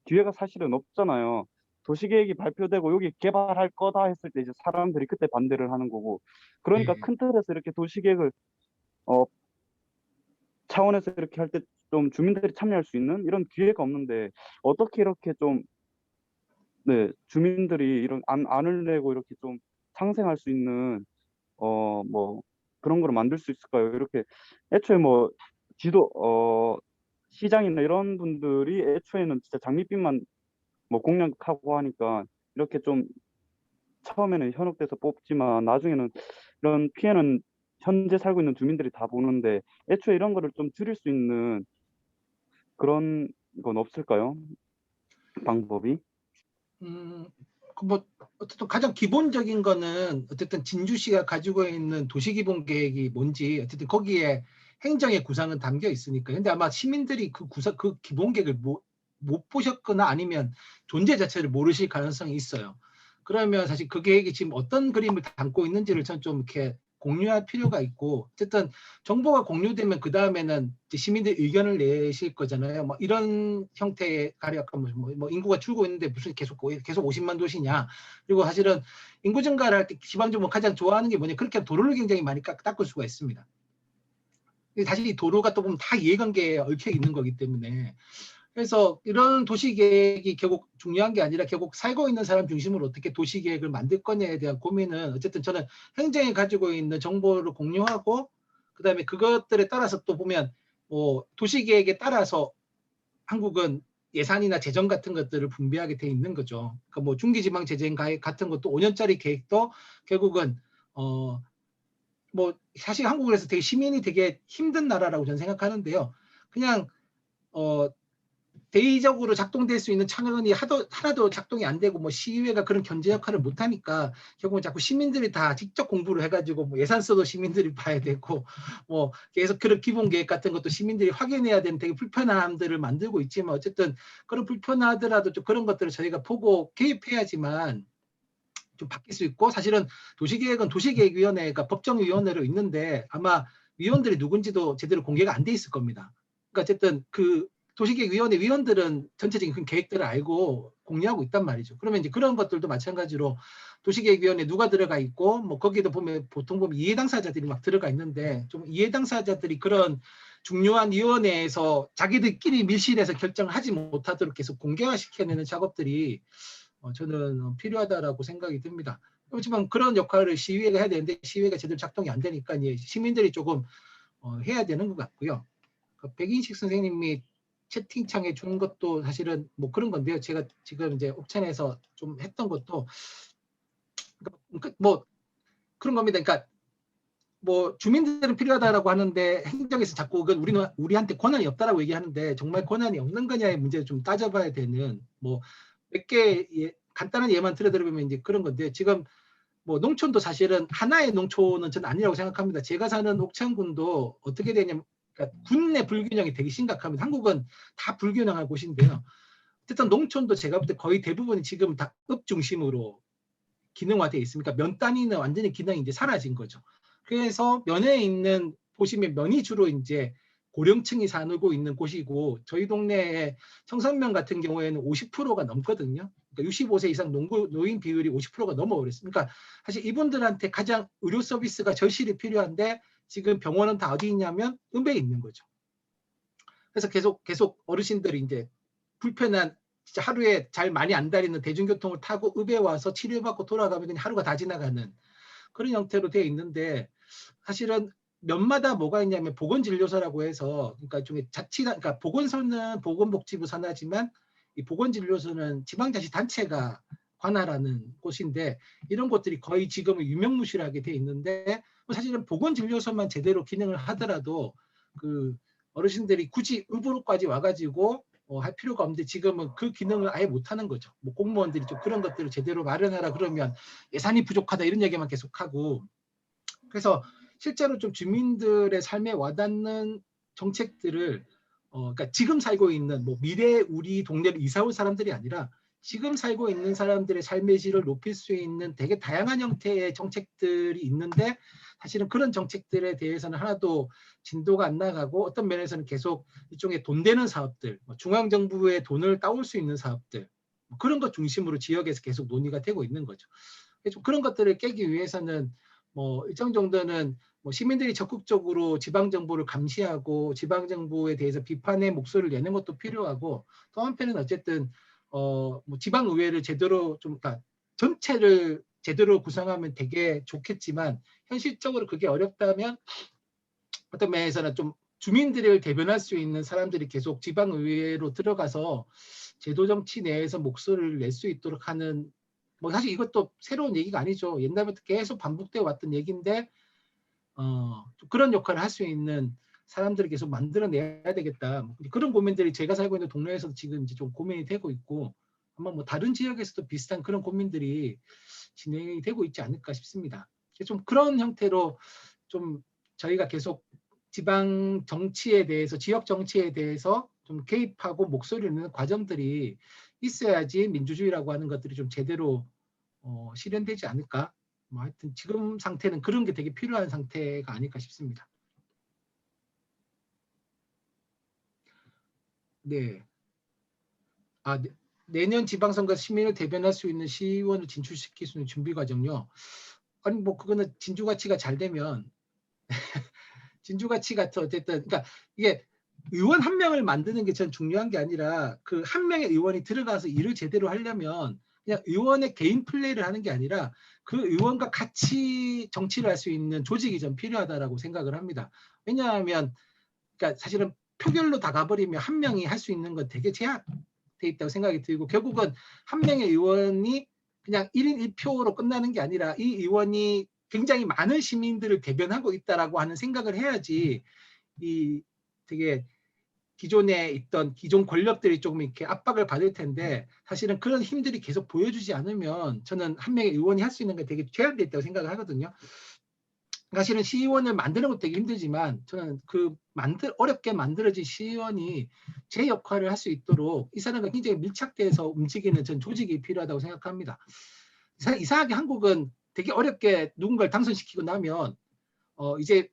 기회가 사실은 없잖아요. 도시계획이 발표되고 여기 개발할 거다 했을 때 이제 사람들이 그때 반대를 하는 거고 그러니까 네. 큰 틀에서 이렇게 도시계획을 어, 차원에서 이렇게 할 때 좀 주민들이 참여할 수 있는 이런 기회가 없는데 어떻게 이렇게 좀 네, 주민들이 이런 안을 내고 이렇게 좀 상생할 수 있는 뭐 그런 거를 만들 수 있을까요? 이렇게 애초에 뭐 지도 시장이나 이런 분들이 애초에는 진짜 장밋빛만 뭐 공략하고 하니까 이렇게 좀 처음에는 현혹돼서 뽑지만 나중에는 이런 피해는 현재 살고 있는 주민들이 다 보는데 애초에 이런 거를 좀 줄일 수 있는 그런 건 없을까요? 방법이? 뭐 어쨌든 가장 기본적인 거는 어쨌든 진주시가 가지고 있는 도시기본 계획이 뭔지 어쨌든 거기에 행정의 구상은 담겨 있으니까. 근데 아마 시민들이 그 기본 계획을 못 보셨거나 아니면 존재 자체를 모르실 가능성이 있어요. 그러면 사실 그 계획이 지금 어떤 그림을 담고 있는지를 전 좀 이렇게 공유할 필요가 있고 어쨌든 정보가 공유되면 그 다음에는 시민들 의견을 내실 거잖아요. 뭐 이런 형태의 가령 아까 뭐 인구가 줄고 있는데 무슨 계속 50만 도시냐. 그리고 사실은 인구 증가를 할 때 지방정부 가장 좋아하는 게 뭐냐. 그렇게 도로를 굉장히 많이 닦을 수가 있습니다. 사실 이 도로가 또 보면 다 이해관계에 얽혀 있는 거기 때문에 그래서 이런 도시계획이 결국 중요한 게 아니라 결국 살고 있는 사람 중심으로 어떻게 도시계획을 만들 거냐에 대한 고민은 어쨌든 저는 행정이 가지고 있는 정보를 공유하고 그다음에 그것들에 따라서 또 보면 뭐 도시계획에 따라서 한국은 예산이나 재정 같은 것들을 분배하게 돼 있는 거죠. 그러니까 뭐 중기지방재정 같은 것도 5년짜리 계획도 결국은 뭐 사실 한국에서 되게 시민이 되게 힘든 나라라고 저는 생각하는데요. 그냥 대의적으로 작동될 수 있는 창원이 하나도 작동이 안 되고 뭐 시의회가 그런 견제 역할을 못 하니까 결국은 자꾸 시민들이 다 직접 공부를 해가지고 뭐 예산서도 시민들이 봐야 되고 뭐 계속 그런 기본 계획 같은 것도 시민들이 확인해야 되는 되게 불편함들을 만들고 있지만 어쨌든 그런 불편하더라도 좀 그런 것들을 저희가 보고 개입해야지만 좀 바뀔 수 있고 사실은 도시계획은 도시계획위원회가 법정위원회로 있는데 아마 위원들이 누군지도 제대로 공개가 안 돼 있을 겁니다. 그러니까 어쨌든 그 도시계획위원회 위원들은 전체적인 그 계획들을 알고 공유하고 있단 말이죠. 그러면 이제 그런 것들도 마찬가지로 도시계획위원회 누가 들어가 있고 뭐 거기도 보면 보통 보면 이해 당사자들이 막 들어가 있는데 좀 이해 당사자들이 그런 중요한 위원회에서 자기들끼리 밀실에서 결정을 하지 못하도록 계속 공개화시켜내는 작업들이 저는 필요하다라고 생각이 듭니다. 그렇지만 그런 역할을 시의회가 해야 되는데 시의회가 제대로 작동이 안 되니까 시민들이 조금 해야 되는 것 같고요. 백인식 선생님이 채팅창에 준 것도 사실은 뭐 그런 건데요. 제가 지금 이제 옥천에서 좀 했던 것도 뭐 그런 겁니다. 그러니까 뭐 주민들은 필요하다라고 하는데 행정에서 자꾸 우리한테 권한이 없다라고 얘기하는데 정말 권한이 없는 거냐의 문제를 좀 따져봐야 되는 뭐 몇 개 간단한 예만 들어드리면 이제 그런 건데 지금 뭐 농촌도 사실은 하나의 농촌은 저는 아니라고 생각합니다. 제가 사는 옥천군도 어떻게 되냐면 그러니까 군 내 불균형이 되게 심각합니다. 한국은 다 불균형한 곳인데요. 어쨌든 농촌도 제가 볼 때 거의 대부분이 지금 다 읍 중심으로 기능화되어 있습니다. 면 단위는 완전히 기능이 이제 사라진 거죠. 그래서 면에 있는 보시면 면이 주로 이제 고령층이 살고 있는 곳이고 저희 동네에 청산면 같은 경우에는 50%가 넘거든요. 그러니까 65세 이상 노인 비율이 50%가 넘어버렸습니다. 그러니까 사실 이분들한테 가장 의료 서비스가 절실히 필요한데 지금 병원은 다 어디 있냐면 읍에 있는 거죠. 그래서 계속 어르신들이 이제 불편한 진짜 하루에 잘 많이 안 다니는 대중교통을 타고 읍에 와서 치료받고 돌아가면 그냥 하루가 다 지나가는 그런 형태로 되어 있는데 사실은 면마다 뭐가 있냐면 보건진료소라고 해서 그러니까 좀 그러니까 보건소는 보건복지부 산하지만 이 보건진료소는 지방자치단체가 관할하는 곳인데 이런 곳들이 거의 지금은 유명무실하게 되어 있는데 사실은 보건진료소만 제대로 기능을 하더라도 그 어르신들이 굳이 읍으로까지 와가지고 할 필요가 없는데 지금은 그 기능을 아예 못하는 거죠. 뭐 공무원들이 좀 그런 것들을 제대로 마련하라 그러면 예산이 부족하다 이런 얘기만 계속하고 그래서 실제로 좀 주민들의 삶에 와닿는 정책들을 그러니까 지금 살고 있는 뭐 미래 우리 동네로 이사 올 사람들이 아니라 지금 살고 있는 사람들의 삶의 질을 높일 수 있는 되게 다양한 형태의 정책들이 있는데 사실은 그런 정책들에 대해서는 하나도 진도가 안 나가고 어떤 면에서는 계속 일종의 돈 되는 사업들, 중앙정부의 돈을 따올 수 있는 사업들 그런 것 중심으로 지역에서 계속 논의가 되고 있는 거죠. 그래서 그런 것들을 깨기 위해서는 뭐 일정 정도는 뭐 시민들이 적극적으로 지방정부를 감시하고 지방정부에 대해서 비판의 목소리를 내는 것도 필요하고 또 한편은 어쨌든 뭐 지방의회를 제대로 좀 그러니까 전체를 제대로 구성하면 되게 좋겠지만 현실적으로 그게 어렵다면 어떤 면에서는 좀 주민들을 대변할 수 있는 사람들이 계속 지방의회로 들어가서 제도정치 내에서 목소리를 낼 수 있도록 하는 뭐 사실 이것도 새로운 얘기가 아니죠. 옛날부터 계속 반복되어 왔던 얘기인데 그런 역할을 할 수 있는 사람들을 계속 만들어내야 되겠다. 그런 고민들이 제가 살고 있는 동네에서도 지금 이제 좀 고민이 되고 있고 아마 뭐 다른 지역에서도 비슷한 그런 고민들이 진행이 되고 있지 않을까 싶습니다. 좀 그런 형태로 좀 저희가 계속 지방 정치에 대해서 지역 정치에 대해서 좀 개입하고 목소리를 내는 과정들이 있어야지 민주주의라고 하는 것들이 좀 제대로 실현되지 않을까. 뭐 하여튼 지금 상태는 그런 게 되게 필요한 상태가 아닐까 싶습니다. 네. 내년 지방선거 시민을 대변할 수 있는 시의원을 진출시킬 수 있는 준비 과정요. 아니 뭐 그거는 진주가치가 잘 되면 진주가치 같은 어쨌든 그러니까 이게 의원 한 명을 만드는 게 전 중요한 게 아니라 그 한 명의 의원이 들어가서 일을 제대로 하려면 그냥 의원의 개인 플레이를 하는 게 아니라 그 의원과 같이 정치를 할 수 있는 조직이 좀 필요하다라고 생각을 합니다. 왜냐하면 그러니까 사실은 표결로 다 가버리면 한 명이 할 수 있는 건 되게 제약돼 있다고 생각이 들고 결국은 한 명의 의원이 그냥 1인 1표로 끝나는 게 아니라 이 의원이 굉장히 많은 시민들을 대변하고 있다라고 하는 생각을 해야지 이 되게 기존에 있던 기존 권력들이 조금 이렇게 압박을 받을 텐데 사실은 그런 힘들이 계속 보여주지 않으면 저는 한 명의 의원이 할 수 있는 게 되게 제한돼 있다고 생각을 하거든요. 사실은 시의원을 만드는 것도 되게 힘들지만 저는 그 어렵게 만들어진 시의원이 제 역할을 할 수 있도록 이 사람과 굉장히 밀착돼서 움직이는 전 조직이 필요하다고 생각합니다. 이상하게 한국은 되게 어렵게 누군가를 당선시키고 나면 이제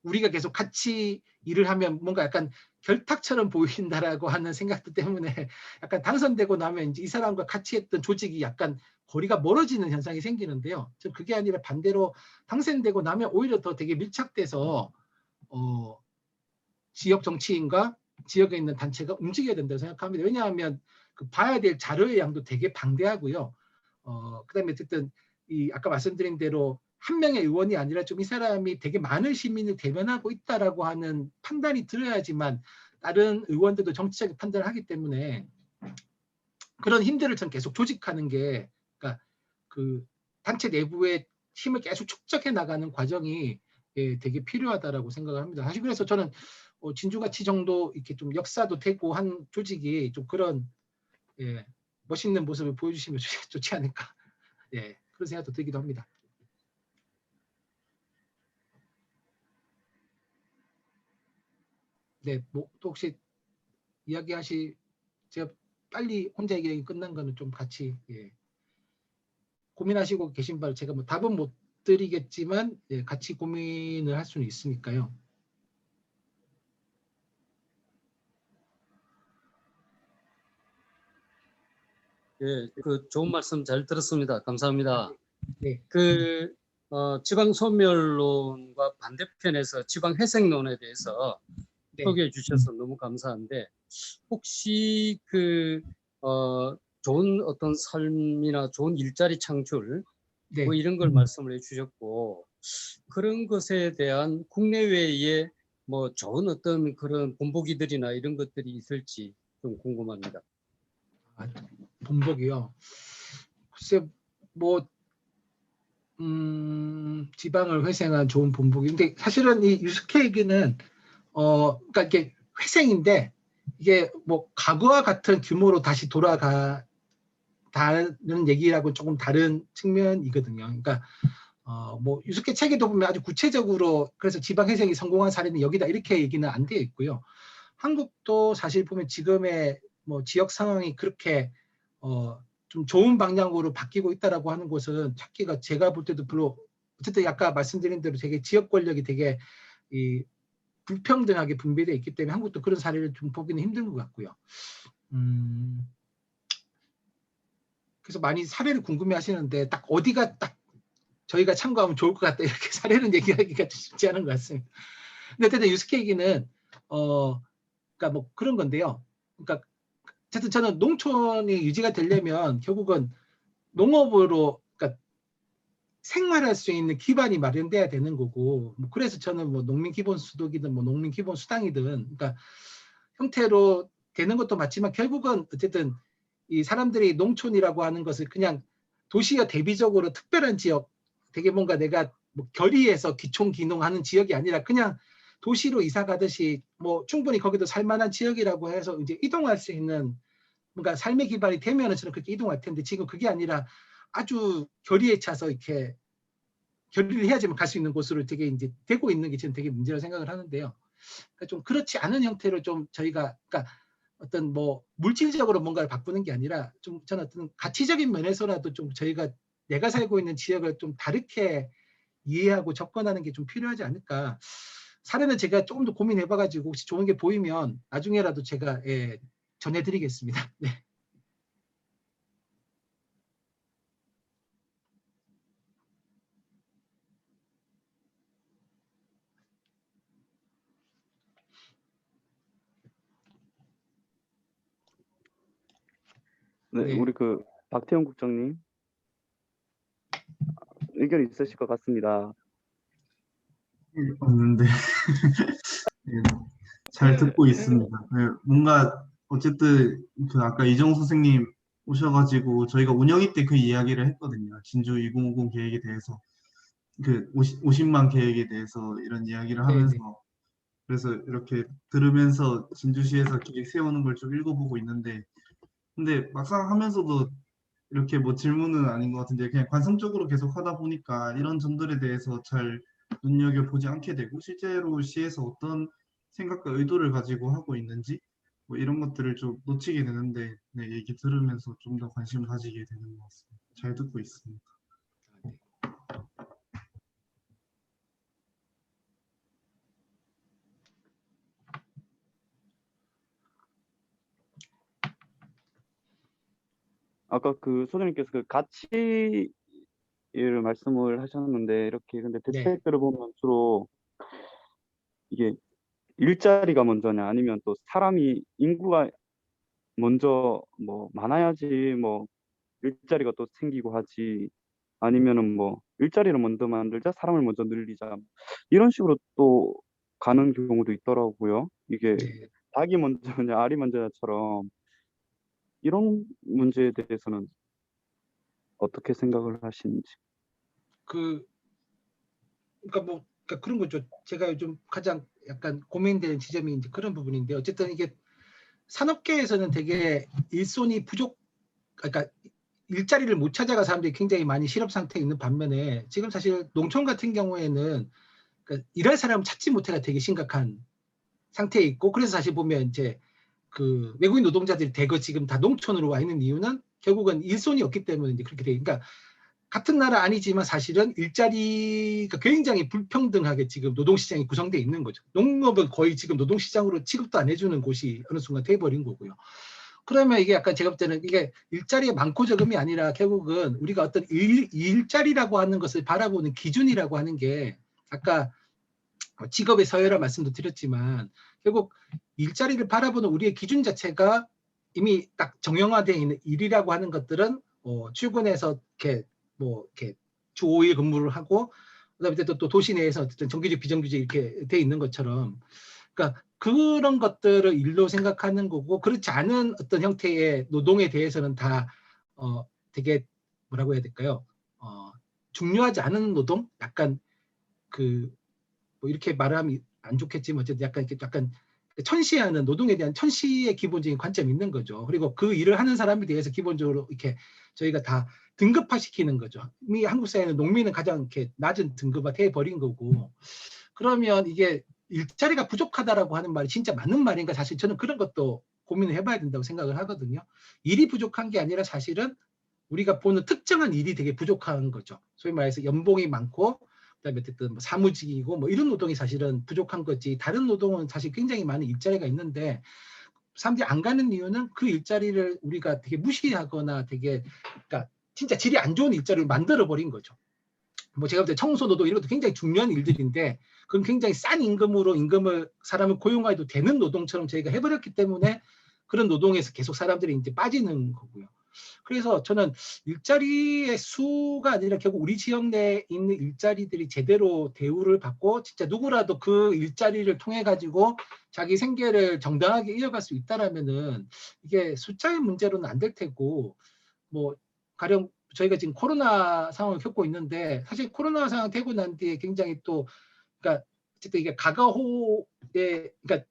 우리가 계속 같이 일을 하면 뭔가 약간 결탁처럼 보인다라고 하는 생각들 때문에 약간 당선되고 나면 이제 이 사람과 같이 했던 조직이 약간 거리가 멀어지는 현상이 생기는데요. 전 그게 아니라 반대로 당선되고 나면 오히려 더 되게 밀착돼서 지역 정치인과 지역에 있는 단체가 움직여야 된다고 생각합니다. 왜냐하면 그 봐야 될 자료의 양도 되게 방대하고요. 그다음에 어쨌든 이 아까 말씀드린 대로 한 명의 의원이 아니라 좀 이 사람이 되게 많은 시민을 대변하고 있다라고 하는 판단이 들어야지만 다른 의원들도 정치적인 판단을 하기 때문에 그런 힘들을 전 계속 조직하는 게 그러니까 그 단체 내부의 힘을 계속 축적해 나가는 과정이 되게 필요하다라고 생각을 합니다. 사실 그래서 저는 진주같이 정도 이렇게 좀 역사도 되고 한 조직이 좀 그런 멋있는 모습을 보여주시면 좋지 않을까 그런 생각도 들기도 합니다. 네, 뭐 또 혹시 제가 빨리 혼자 얘기 끝난 거는 좀 같이 고민하시고 계신 바를 제가 뭐 답은 못 드리겠지만 같이 고민을 할 수는 있으니까요. 예, 그 좋은 말씀 잘 들었습니다. 감사합니다. 네. 지방소멸론과 반대편에서 지방회생론에 대해서 네. 소개해 주셔서 너무 감사한데 혹시 좋은 어떤 삶이나 좋은 일자리 창출 네. 뭐 이런 걸 말씀을 해주셨고 그런 것에 대한 국내외에 뭐 좋은 어떤 그런 본보기들이나 이런 것들이 있을지 좀 궁금합니다. 본보기요. 글쎄 뭐 지방을 회생한 좋은 본보기. 근데 사실은 이 유스케 얘기는 그러니까 이게 회생인데 이게 뭐 과거와 같은 규모로 다시 돌아가다는 얘기라고 조금 다른 측면이거든요. 그러니까 뭐 유스케 책에도 보면 아주 구체적으로 그래서 지방 회생이 성공한 사례는 여기다 이렇게 얘기는 안 되어 있고요. 한국도 사실 보면 지금의 뭐 지역 상황이 그렇게 좀 좋은 방향으로 바뀌고 있다라고 하는 곳은 찾기가 제가 볼 때도 별로 어쨌든 아까 말씀드린 대로 되게 지역 권력이 되게 이 불평등하게 분배되어 있기 때문에 한국도 그런 사례를 좀 보기는 힘든 것 같고요. 그래서 많이 사례를 궁금해하시는데 딱 어디가 딱 저희가 참고하면 좋을 것 같다 이렇게 사례는 얘기하기가 쉽지 않은 것 같습니다. 근데 어쨌든 유스케 얘기는 그러니까 뭐 그런 건데요. 그러니까 어쨌든 저는 농촌이 유지가 되려면 결국은 농업으로 그러니까 생활할 수 있는 기반이 마련돼야 되는 거고 뭐 그래서 저는 뭐 농민 기본 소득이든 뭐 농민 기본 수당이든 그러니까 형태로 되는 것도 맞지만 결국은 어쨌든 이 사람들이 농촌이라고 하는 것을 그냥 도시와 대비적으로 특별한 지역 되게 뭔가 내가 뭐 결의해서 기촌기농하는 지역이 아니라 그냥 도시로 이사 가듯이 뭐 충분히 거기도 살만한 지역이라고 해서 이제 이동할 수 있는 뭔가 삶의 기반이 되면은 저는 그렇게 이동할 텐데 지금 그게 아니라 아주 결의에 차서 이렇게 결의를 해야지만 갈 수 있는 곳으로 되게 이제 되고 있는 게 저는 되게 문제라고 생각을 하는데요. 그러니까 좀 그렇지 않은 형태로 좀 저희가 그러니까 어떤 뭐 물질적으로 뭔가를 바꾸는 게 아니라 좀 저는 어떤 가치적인 면에서라도 좀 저희가 내가 살고 있는 지역을 좀 다르게 이해하고 접근하는 게 좀 필요하지 않을까. 사례는 제가 조금 더 고민해봐가지고 혹시 좋은 게 보이면 나중에라도 제가 전해드리겠습니다. 네. 네, 네. 우리 그 박태영 국장님 의견 있으실 것 같습니다. 없는데 네, 잘 듣고 있습니다. 네, 뭔가 어쨌든 그 아까 이정 선생님 오셔가지고 저희가 운영위 때 그 이야기를 했거든요. 진주 2050 계획에 대해서 그 50만 계획에 대해서 이런 이야기를 하면서 그래서 이렇게 들으면서 진주시에서 계획 세우는 걸 좀 읽어보고 있는데, 근데 막상 하면서도 이렇게 뭐 질문은 아닌 것 같은데 그냥 관성적으로 계속 하다 보니까 이런 점들에 대해서 잘 눈여겨보지 않게 되고, 실제로 시에서 어떤 생각과 의도를 가지고 하고 있는지 뭐 이런 것들을 좀 놓치게 되는데, 네, 얘기 들으면서 좀 더 관심을 가지게 되는 것 같습니다. 잘 듣고 있습니다. 아까 그 소장님께서 그 가치를 말씀을 하셨는데, 이렇게 근데 네. 대책들을 보면 주로 이게 일자리가 먼저냐, 아니면 또 사람이 인구가 먼저 뭐 많아야지 뭐 일자리가 또 생기고 하지, 아니면은 뭐 일자리를 먼저 만들자, 사람을 먼저 늘리자, 이런 식으로 또 가는 경우도 있더라고요. 이게 네. 닭이 먼저냐 알이 먼저냐처럼, 이런 문제에 대해서는 어떻게 생각을 하시는지. 그 그러니까 뭐 그러니까 그런 거죠. 제가 요즘 가장 약간 고민되는 지점이 이제 그런 부분인데, 어쨌든 이게 산업계에서는 되게 일손이 부족, 그러니까 일자리를 못 찾아가 사람들이 굉장히 많이 실업 상태에 있는 반면에, 지금 사실 농촌 같은 경우에는 그러니까 일할 사람을 찾지 못해가 되게 심각한 상태에 있고, 그래서 사실 보면 이제 그 외국인 노동자들이 대거 지금 다 농촌으로 와 있는 이유는 결국은 일손이 없기 때문에 이제 그렇게 돼. 그러니까 같은 나라 아니지만 사실은 일자리가 굉장히 불평등하게 지금 노동시장이 구성되어 있는 거죠. 농업은 거의 지금 노동시장으로 취급도 안 해주는 곳이 어느 순간 돼버린 거고요. 그러면 이게 약간 제가 볼 때는 이게 일자리의 많고 적음이 아니라 결국은 우리가 어떤 일자리라고 하는 것을 바라보는 기준이라고 하는 게, 아까 직업의 서열화 말씀도 드렸지만 결국 일자리를 바라보는 우리의 기준 자체가 이미 딱 정형화되어 있는 일이라고 하는 것들은 출근해서 이렇게 주 5일 근무를 하고, 그다음에 또 도시 내에서 어쨌든 정규직 비정규직 이렇게 돼 있는 것처럼, 그러니까 그런 것들을 일로 생각하는 거고, 그렇지 않은 어떤 형태의 노동에 대해서는 다 되게 뭐라고 해야 될까요? 중요하지 않은 노동, 약간 그 뭐 이렇게 말하면 안 좋겠지만 어쨌든 약간 천시하는 노동에 대한 천시의 기본적인 관점이 있는 거죠. 그리고 그 일을 하는 사람에 대해서 기본적으로 이렇게 저희가 다 등급화시키는 거죠. 이미 한국 사회는 농민은 가장 이렇게 낮은 등급화 돼 버린 거고, 그러면 이게 일자리가 부족하다라고 하는 말이 진짜 맞는 말인가, 사실 저는 그런 것도 고민을 해봐야 된다고 생각을 하거든요. 일이 부족한 게 아니라 사실은 우리가 보는 특정한 일이 되게 부족한 거죠. 소위 말해서 연봉이 많고 그다음에 어쨌든 뭐 사무직이고 뭐 이런 노동이 사실은 부족한 거지, 다른 노동은 사실 굉장히 많은 일자리가 있는데 사람들이 안 가는 이유는 그 일자리를 우리가 되게 무시하거나 되게, 그러니까 진짜 질이 안 좋은 일자리를 만들어 버린 거죠. 뭐 제가 볼 때 청소 노동 이런 것도 굉장히 중요한 일들인데, 그건 굉장히 싼 임금으로 사람을 고용해도 되는 노동처럼 저희가 해버렸기 때문에 그런 노동에서 계속 사람들이 이제 빠지는 거고요. 그래서 저는 일자리의 수가 아니라 결국 우리 지역 내에 있는 일자리들이 제대로 대우를 받고 진짜 누구라도 그 일자리를 통해 가지고 자기 생계를 정당하게 이어갈 수 있다라면은 이게 숫자의 문제로는 안 될 테고, 뭐 가령 저희가 지금 코로나 상황을 겪고 있는데, 사실 코로나 상황 되고 난 뒤에 굉장히 또, 그러니까 어쨌든 이게 가가호에, 그러니까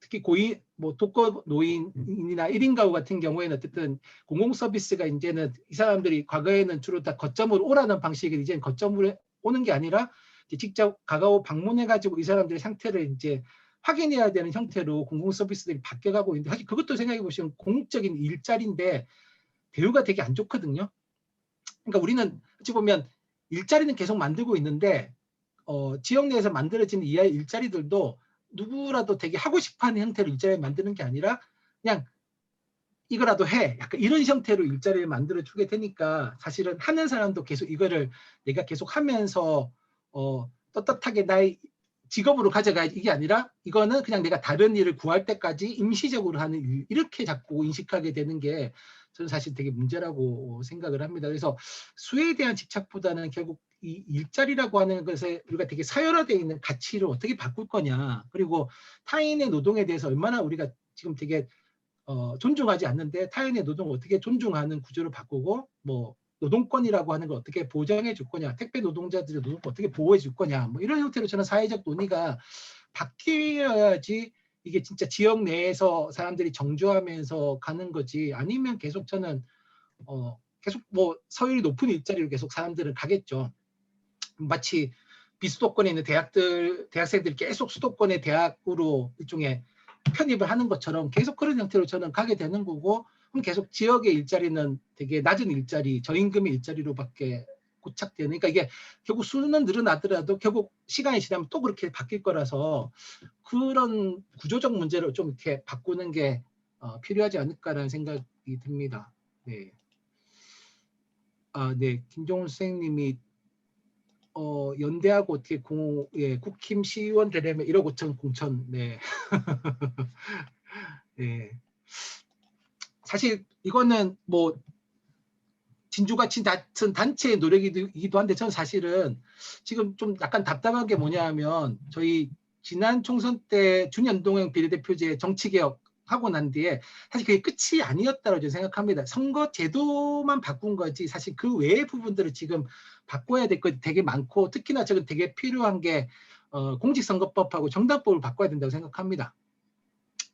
특히 고인, 뭐 독거 노인이나 1인 가구 같은 경우에는 어쨌든 공공 서비스가 이제는 이 사람들이 과거에는 주로 다 거점으로 오라는 방식이 이제는 거점으로 오는 게 아니라 직접 가가호 방문해 가지고 이 사람들의 상태를 이제 확인해야 되는 형태로 공공 서비스들이 바뀌어가고 있는데, 사실 그것도 생각해 보시면 공적인 일자리인데 대우가 되게 안 좋거든요. 그러니까 우리는 어찌 보면 일자리는 계속 만들고 있는데 지역 내에서 만들어지는 이하의 일자리들도 누구라도 되게 하고 싶어하는 형태로 일자리를 만드는 게 아니라 그냥 이거라도 해, 약간 이런 형태로 일자리를 만들어 주게 되니까 사실은 하는 사람도 계속 이거를 내가 계속 하면서 떳떳하게 나의 직업으로 가져가야지, 이게 아니라 이거는 그냥 내가 다른 일을 구할 때까지 임시적으로 하는 일, 이렇게 자꾸 인식하게 되는 게 저는 사실 되게 문제라고 생각을 합니다. 그래서 수에 대한 집착보다는 결국 이 일자리라고 하는 것에 우리가 되게 사열화되어 있는 가치를 어떻게 바꿀 거냐, 그리고 타인의 노동에 대해서 얼마나 우리가 지금 되게 존중하지 않는데 타인의 노동을 어떻게 존중하는 구조를 바꾸고, 뭐 노동권이라고 하는 걸 어떻게 보장해 줄 거냐, 택배 노동자들의 노동권 어떻게 보호해 줄 거냐, 뭐 이런 형태로 저는 사회적 논의가 바뀌어야지 이게 진짜 지역 내에서 사람들이 정주하면서 가는 거지. 아니면 계속 저는 계속 뭐 서열이 높은 일자리로 계속 사람들은 가겠죠. 마치 비수도권에 있는 대학생들이 계속 수도권의 대학으로 일종의 편입을 하는 것처럼 계속 그런 형태로 저는 가게 되는 거고, 그럼 계속 지역의 일자리는 되게 낮은 일자리, 저임금의 일자리로밖에 고착되는. 그러니까 이게 결국 수는 늘어나더라도 결국 시간이 지나면 또 그렇게 바뀔 거라서 그런 구조적 문제를 좀 이렇게 바꾸는 게 필요하지 않을까라는 생각이 듭니다. 네. 네. 김종훈 선생님이 연대하고 어떻게 국힘 시의원 되려면 1억 5천 공천. 네. 네. 사실 이거는 뭐 진주같이 같은 단체의 노력이기도 한데, 저는 사실은 지금 좀 약간 답답한 게 뭐냐 하면, 저희 지난 총선 때 준연동형 비례대표제 정치개혁 하고 난 뒤에 사실 그게 끝이 아니었다고 저는 생각합니다. 선거 제도만 바꾼 거지 사실 그 외의 부분들을 지금 바꿔야 될 것 되게 많고, 특히나 저는 되게 필요한 게 공직선거법하고 정당법을 바꿔야 된다고 생각합니다.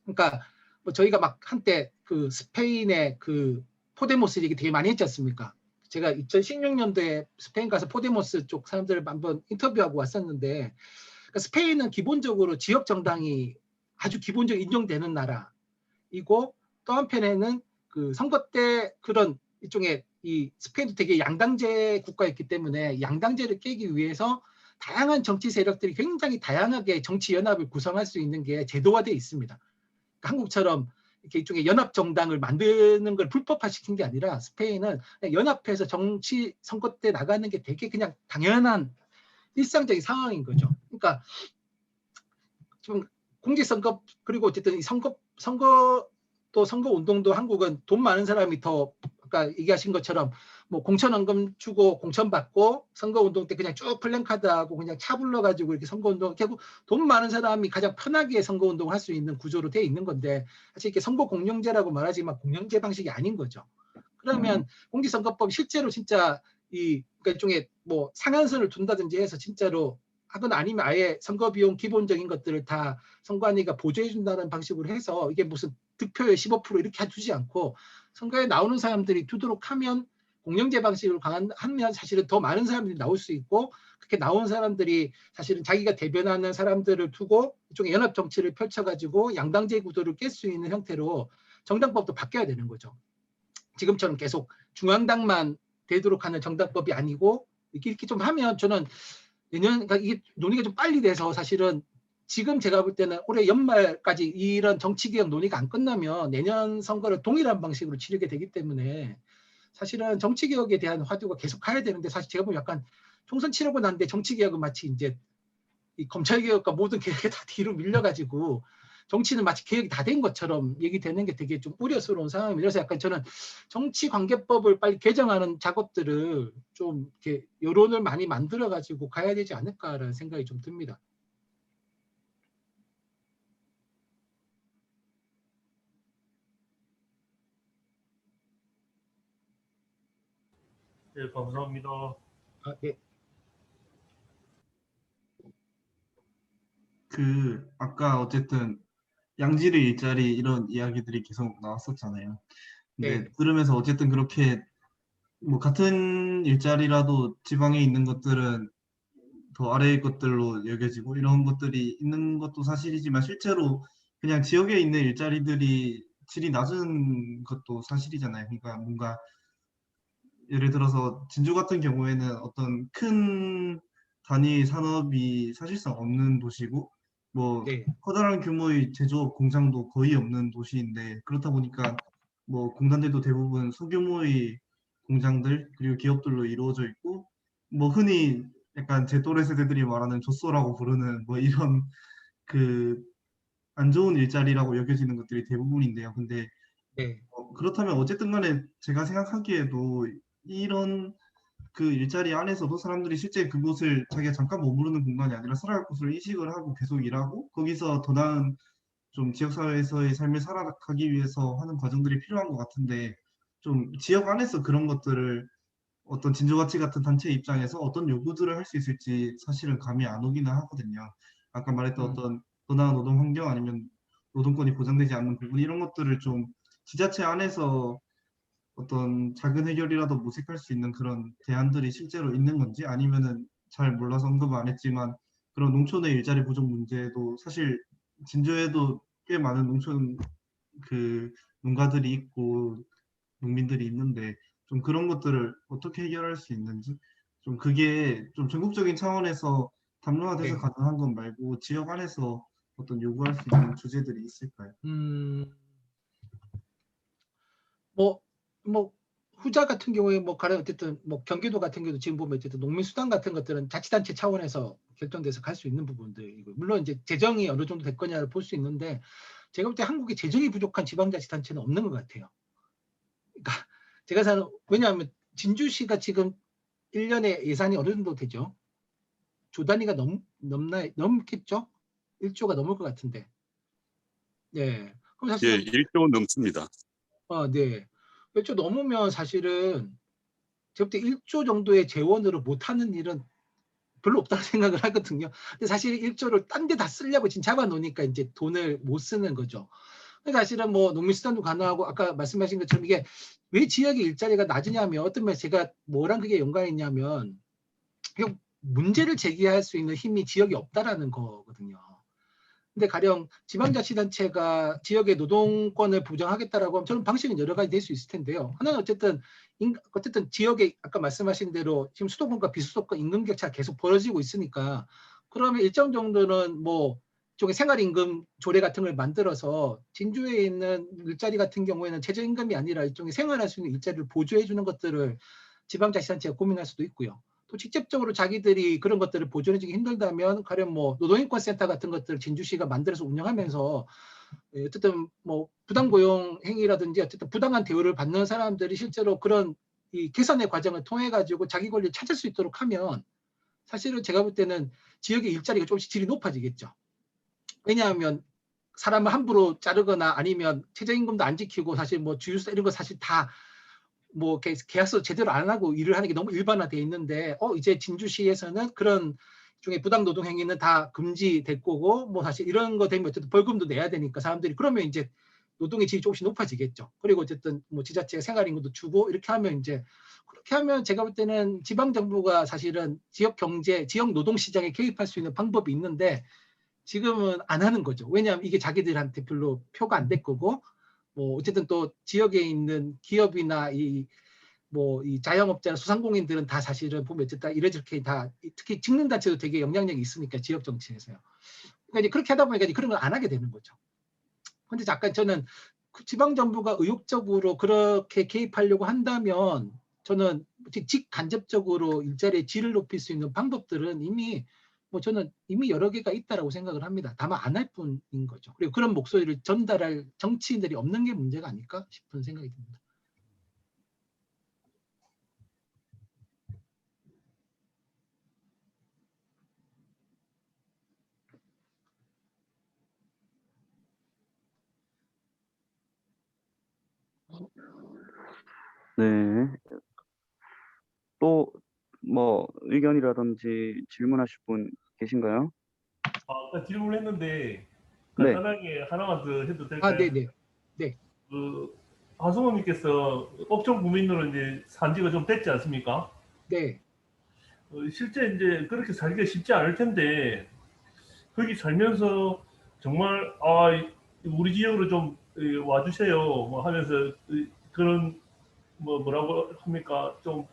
그러니까 뭐 저희가 막 한때 그 스페인의 그 포데모스 얘기 되게 많이 했지 않습니까? 제가 2016년도에 스페인 가서 포데모스 쪽 사람들을 한번 인터뷰하고 왔었는데, 그러니까 스페인은 기본적으로 지역 정당이 아주 기본적으로 인정되는 나라이고, 또 한편에는 그 선거 때 그런 일종의 이 스페인도 되게 양당제 국가였기 때문에 양당제를 깨기 위해서 다양한 정치 세력들이 굉장히 다양하게 정치 연합을 구성할 수 있는 게 제도화되어 있습니다. 그러니까 한국처럼 이렇게 일종의 연합 정당을 만드는 걸 불법화시킨 게 아니라 스페인은 그냥 연합해서 정치 선거 때 나가는 게 되게 그냥 당연한 일상적인 상황인 거죠. 그러니까 좀 공직선거, 그리고 어쨌든 이 선거 운동도 한국은 돈 많은 사람이 더, 아까 얘기하신 것처럼 뭐 공천원금 주고 공천 받고 선거 운동 때 그냥 쭉 플랜카드하고 그냥 차 불러가지고 이렇게 선거 운동, 결국 돈 많은 사람이 가장 편하게 선거 운동을 할 수 있는 구조로 돼 있는 건데, 사실 이렇게 선거 공영제라고 말하지만 공영제 방식이 아닌 거죠. 그러면 공직선거법 실제로 진짜 그러니까 일종의 뭐 상한선을 둔다든지 해서 진짜로 하거나, 아니면 아예 선거 비용 기본적인 것들을 다 선관위가 보조해 준다는 방식으로 해서, 이게 무슨 득표율 15% 이렇게 두지 않고 선거에 나오는 사람들이 두도록 하면, 공영제 방식으로 하면 사실은 더 많은 사람들이 나올 수 있고, 그렇게 나온 사람들이 사실은 자기가 대변하는 사람들을 두고 일종의 연합 정치를 펼쳐가지고 양당제 구도를 깰 수 있는 형태로 정당법도 바뀌어야 되는 거죠. 지금처럼 계속 중앙당만 되도록 하는 정당법이 아니고, 이렇게 좀 하면 저는 그러니까 이게 논의가 좀 빨리 돼서, 사실은 지금 제가 볼 때는 올해 연말까지 이런 정치개혁 논의가 안 끝나면 내년 선거를 동일한 방식으로 치르게 되기 때문에 사실은 정치개혁에 대한 화두가 계속 가야 되는데, 사실 제가 보면 약간 총선 치르고 난데 정치개혁은 마치 이제 이 검찰개혁과 모든 개혁이 다 뒤로 밀려가지고 정치는 마치 개혁이 다 된 것처럼 얘기되는 게 되게 좀 우려스러운 상황입니다. 그래서 약간 저는 정치관계법을 빨리 개정하는 작업들을 좀 이렇게 여론을 많이 만들어가지고 가야 되지 않을까라는 생각이 좀 듭니다. 네, 감사합니다. 네. 아까 어쨌든 양질의 일자리 이런 이야기들이 계속 나왔었잖아요. 근데 네. 들으면서 어쨌든 그렇게 뭐 같은 일자리라도 지방에 있는 것들은 더 아래의 것들로 여겨지고 이런 것들이 있는 것도 사실이지만, 실제로 그냥 지역에 있는 일자리들이 질이 낮은 것도 사실이잖아요. 그러니까 뭔가 예를 들어서 진주 같은 경우에는 어떤 큰 단위 산업이 사실상 없는 도시고, 뭐 네. 커다란 규모의 제조업 공장도 거의 없는 도시인데, 그렇다 보니까 뭐 공단들도 대부분 소규모의 공장들 그리고 기업들로 이루어져 있고, 뭐 흔히 약간 제 또래 세대들이 말하는 젖소라고 부르는 뭐 이런 그 안 좋은 일자리라고 여겨지는 것들이 대부분인데요. 근데 네. 그렇다면 어쨌든 간에 제가 생각하기에도 이런 그 일자리 안에서도 사람들이 실제 그곳을 자기가 잠깐 머무르는 공간이 아니라 살아갈 곳을 인식을 하고 계속 일하고, 거기서 더 나은 좀 지역사회에서의 삶을 살아가기 위해서 하는 과정들이 필요한 것 같은데, 좀 지역 안에서 그런 것들을 어떤 진주가치 같은 단체 입장에서 어떤 요구들을 할 수 있을지 사실은 감이 안 오기는 하거든요. 아까 말했던 어떤 부당한 노동 환경 아니면 노동권이 보장되지 않는 부분 이런 것들을 좀 지자체 안에서 어떤 작은 해결이라도 모색할 수 있는 그런 대안들이 실제로 있는 건지 아니면은 잘 몰라서 언급 안 했지만 그런 농촌의 일자리 부족 문제도 사실 진주에도 꽤 많은 농촌 그 농가들이 있고 농민들이 있는데 좀 그런 것들을 어떻게 해결할 수 있는지 좀 그게 좀 전국적인 차원에서 담론화돼서 네. 가능한 건 말고 지역 안에서 어떤 요구할 수 있는 주제들이 있을까요? 뭐 후자 같은 경우에 뭐 가령 어쨌든 뭐 경기도 같은 경우도 지금 보면 어쨌든 농민수당 같은 것들은 자치단체 차원에서 결정돼서 갈 수 있는 부분들이고 물론 이제 재정이 어느 정도 될 거냐를 볼 수 있는데 제가 볼 때 한국에 재정이 부족한 지방자치단체는 없는 것 같아요. 그러니까 제가 사는 왜냐하면 진주시가 지금 1년에 예산이 어느 정도 되죠? 조 단위가 넘겠죠? 1조가 넘을 것 같은데. 네. 그럼 예, 사실은 1조 넘습니다. 네. 1조 넘으면 사실은 제가 볼 때 1조 정도의 재원으로 못하는 일은 별로 없다고 생각을 하거든요. 근데 사실 1조를 딴 데 다 쓰려고 지금 잡아놓으니까 이제 돈을 못 쓰는 거죠. 그러니까 사실은 뭐 농민수당도 가능하고 아까 말씀하신 것처럼 이게 왜 지역의 일자리가 낮으냐면 어떤 면 제가 뭐랑 그게 연관이 있냐면 그냥 문제를 제기할 수 있는 힘이 지역에 없다라는 거거든요. 근데 가령 지방자치단체가 지역의 노동권을 보장하겠다라고 하면 저는 방식은 여러 가지 될 수 있을 텐데요. 하나는 어쨌든 지역에 아까 말씀하신 대로 지금 수도권과 비수도권 임금 격차가 계속 벌어지고 있으니까 그러면 일정 정도는 뭐 쪽에 생활임금 조례 같은 걸 만들어서 진주에 있는 일자리 같은 경우에는 최저임금이 아니라 일종의 생활할 수 있는 일자리를 보조해 주는 것들을 지방자치단체가 고민할 수도 있고요. 또 직접적으로 자기들이 그런 것들을 보존해주기 힘들다면 가령 뭐 노동인권센터 같은 것들을 진주시가 만들어서 운영하면서 어쨌든 뭐 부당고용 행위라든지 어쨌든 부당한 대우를 받는 사람들이 실제로 그런 이 개선의 과정을 통해 가지고 자기 권리를 찾을 수 있도록 하면 사실은 제가 볼 때는 지역의 일자리가 조금씩 질이 높아지겠죠. 왜냐하면 사람을 함부로 자르거나 아니면 최저임금도 안 지키고 사실 뭐 주유소 이런 거 사실 다 뭐 계약서 제대로 안 하고 일을 하는 게 너무 일반화돼 있는데 이제 진주시에서는 그런 중에 부당 노동 행위는 다 금지될 거고 뭐 사실 이런 거 되면 어쨌든 벌금도 내야 되니까 사람들이 그러면 이제 노동의 질이 조금씩 높아지겠죠. 그리고 어쨌든 뭐 지자체가 생활임금도 주고 이렇게 하면 이제 그렇게 하면 제가 볼 때는 지방 정부가 사실은 지역 경제, 지역 노동 시장에 개입할 수 있는 방법이 있는데 지금은 안 하는 거죠. 왜냐하면 이게 자기들한테 별로 표가 안 될 거고 뭐 어쨌든 또 지역에 있는 기업이나 이 자영업자나 소상공인들은 다 사실은 보면 어쨌든 이렇게 다 특히 직능단체도 되게 영향력이 있으니까 지역 정치에서요. 그러니까 이제 그렇게 하다 보니까 이제 그런 걸 안 하게 되는 거죠. 근데 잠깐 저는 지방 정부가 의욕적으로 그렇게 개입하려고 한다면 저는 직간접적으로 일자리의 질을 높일 수 있는 방법들은 이미 저는 이미 여러 개가 있다라고 생각을 합니다. 다만 안 할 뿐인 거죠. 그리고 그런 목소리를 전달할 정치인들이 없는 게 문제가 아닐까 싶은 생각이 듭니다. 네. 또 뭐 의견이라든지 질문하실 분 계신가요? 아까 질문했는데 네. 간단하게 하나만 더 해도 될까요? 네네. 네. 하성원님께서 업종 구민으로 이제 산지가 좀 됐지 않습니까? 네. 실제 이제 그렇게 살기가 쉽지 않을 텐데 거기 살면서 정말 우리 지역으로 좀 와주세요 뭐 하면서 그런 뭐라고 합니까? 좀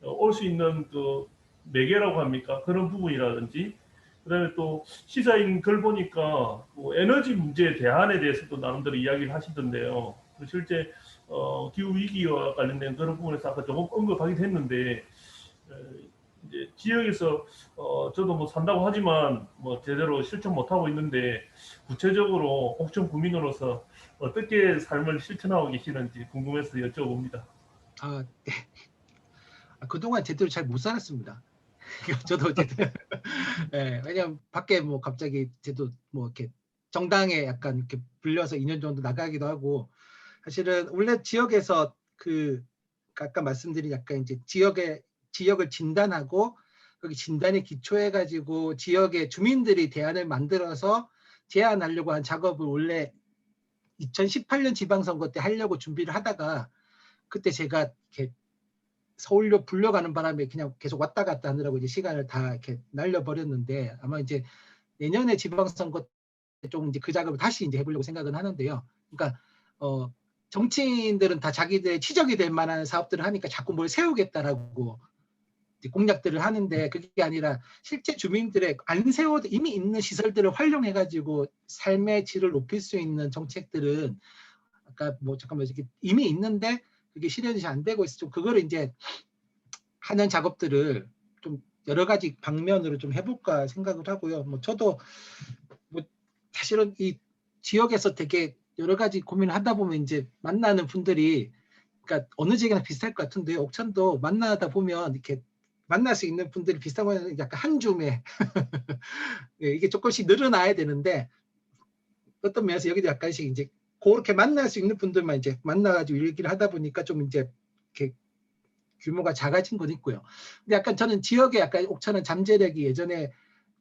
올 수 있는 그 매개라고 합니까? 그런 부분이라든지 그다음에 또 시사인 글 보니까 뭐 에너지 문제 대안에 대해서도 나름대로 이야기를 하시던데요. 실제 기후 위기와 관련된 그런 부분에서 아까 조금 언급하기도 했는데 이제 지역에서 저도 뭐 산다고 하지만 뭐 제대로 실천 못 하고 있는데 구체적으로 옥천 구민으로서 어떻게 삶을 실천하고 계시는지 궁금해서 여쭤봅니다. 네. 그동안 제대로 잘 못 살았습니다. 저도 어쨌든 네, 왜냐면 밖에 뭐 갑자기 저도 뭐 이렇게 정당에 약간 이렇게 불려서 2년 정도 나가기도 하고 사실은 원래 지역에서 아까 말씀드린 약간 이제 지역을 진단하고 거기 진단에 기초해 가지고 지역의 주민들이 대안을 만들어서 제안하려고 한 작업을 원래 2018년 지방선거 때 하려고 준비를 하다가 그때 제가 이렇게 서울로 불려가는 바람에 그냥 계속 왔다 갔다 하느라고 이제 시간을 다 이렇게 날려버렸는데 아마 이제 내년에 지방선거 때 좀 이제 그 작업을 다시 이제 해보려고 생각은 하는데요. 그러니까 정치인들은 다 자기들 치적이 될 만한 사업들을 하니까 자꾸 뭘 세우겠다라고 이제 공약들을 하는데 그게 아니라 실제 주민들의 안 세워도 이미 있는 시설들을 활용해가지고 삶의 질을 높일 수 있는 정책들은 아까 뭐 잠깐만 이렇게 이미 있는데 그게 실현이 잘 안 되고 있어. 좀 그거를 이제 하는 작업들을 좀 여러 가지 방면으로 좀 해볼까 생각을 하고요. 뭐 저도 뭐 사실은 이 지역에서 되게 여러 가지 고민을 하다 보면 이제 만나는 분들이 그러니까 어느 지역이나 비슷할 것 같은데 옥천도 만나다 보면 이렇게 만날 수 있는 분들이 비슷한 거는 약간 한 줌에 이게 조금씩 늘어나야 되는데 어떤 면에서 여기도 약간씩 이제 그렇게 만날 수 있는 분들만 이제 만나가지고 얘기를 하다 보니까 좀 이제 이렇게 규모가 작아진 건 있고요. 근데 약간 저는 지역에 약간 옥천은 잠재력이 예전에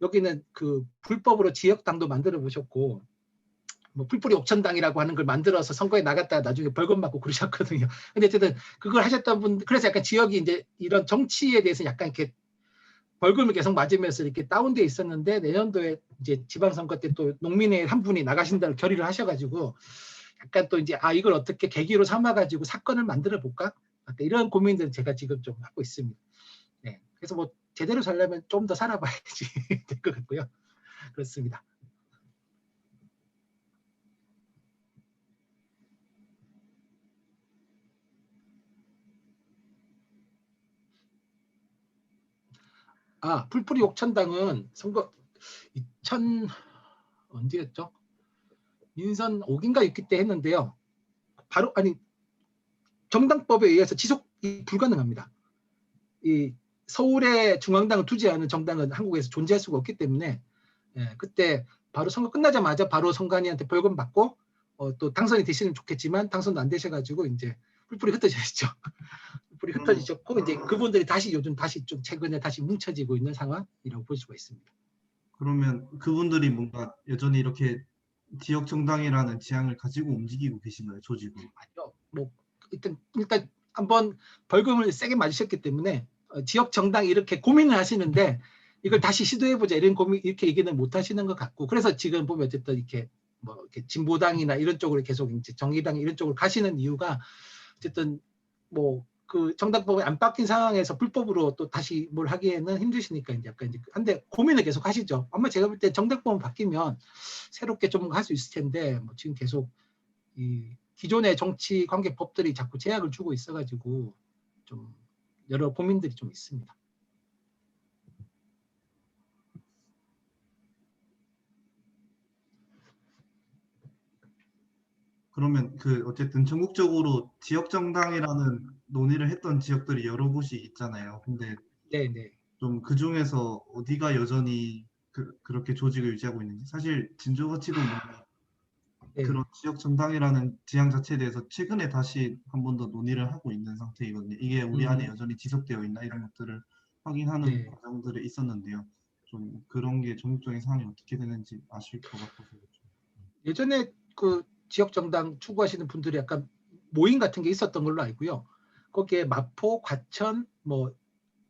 여기는 그 불법으로 지역당도 만들어 보셨고 뭐 풀뿌리 옥천당이라고 하는 걸 만들어서 선거에 나갔다가 나중에 벌금 받고 그러셨거든요. 근데 어쨌든 그걸 하셨던 분 그래서 약간 지역이 이제 이런 정치에 대해서 약간 이렇게 벌금을 계속 맞으면서 이렇게 다운돼 있었는데 내년도에 이제 지방선거 때 또 농민의 한 분이 나가신다고 결의를 하셔가지고 약간 또 이제 이걸 어떻게 계기로 삼아가지고 사건을 만들어 볼까? 약간 이런 고민들을 제가 지금 좀 하고 있습니다. 네, 그래서 뭐 제대로 살려면 좀 더 살아봐야지 될 것 같고요. 그렇습니다. 풀뿌리 옥천당은 선거 2000 언제였죠? 민선 5기인가 6기 때 했는데요. 바로 정당법에 의해서 지속이 불가능합니다. 이 서울에 중앙당을 두지 않은 정당은 한국에서 존재할 수가 없기 때문에 그때 바로 선거 끝나자마자 바로 선관위한테 벌금 받고 또 당선이 되시면 좋겠지만 당선도 안 되셔가지고 이제 뿔뿔이 흩어지셨죠. 뿔뿔이 흩어지셨고 이제 그분들이 다시 요즘 다시 좀 최근에 다시 뭉쳐지고 있는 상황이라고 볼 수가 있습니다. 그러면 그분들이 뭔가 여전히 이렇게 지역 정당이라는 지향을 가지고 움직이고 계신가요, 조직으로? 아니요. 뭐 일단 한번 벌금을 세게 맞으셨기 때문에 지역 정당 이렇게 고민을 하시는데 이걸 다시 시도해보자 이런 고민 이렇게 얘기는 못 하시는 것 같고 그래서 지금 보면 어쨌든 이렇게 뭐 이렇게 진보당이나 이런 쪽으로 계속 이제 정의당 이런 쪽으로 가시는 이유가 어쨌든 뭐 그 정당법이 안 바뀐 상황에서 불법으로 또 다시 뭘 하기에는 힘드시니까 이제 약간 이제 한데 고민을 계속 하시죠. 아마 제가 볼 때 정당법만 바뀌면 새롭게 좀 할 수 있을 텐데 뭐 지금 계속 이 기존의 정치 관계 법들이 자꾸 제약을 주고 있어가지고 좀 여러 고민들이 좀 있습니다. 그러면 그 어쨌든 전국적으로 지역 정당이라는 논의를 했던 지역들이 여러 곳이 있잖아요. 근데 네네. 좀 그 중에서 어디가 여전히 그렇게 조직을 유지하고 있는지 사실 진주거치도 뭔가 네. 그런 지역 정당이라는 지향 자체에 대해서 최근에 다시 한 번 더 논의를 하고 있는 상태이거든요. 이게 우리 안에 여전히 지속되어 있나 이런 것들을 확인하는 네. 과정들이 있었는데요. 좀 그런 게 전국적인 상황이 어떻게 되는지 아실 것 같아서. 예전에 그 지역 정당 추구하시는 분들이 약간 모임 같은 게 있었던 걸로 알고요. 거기에 마포, 과천 뭐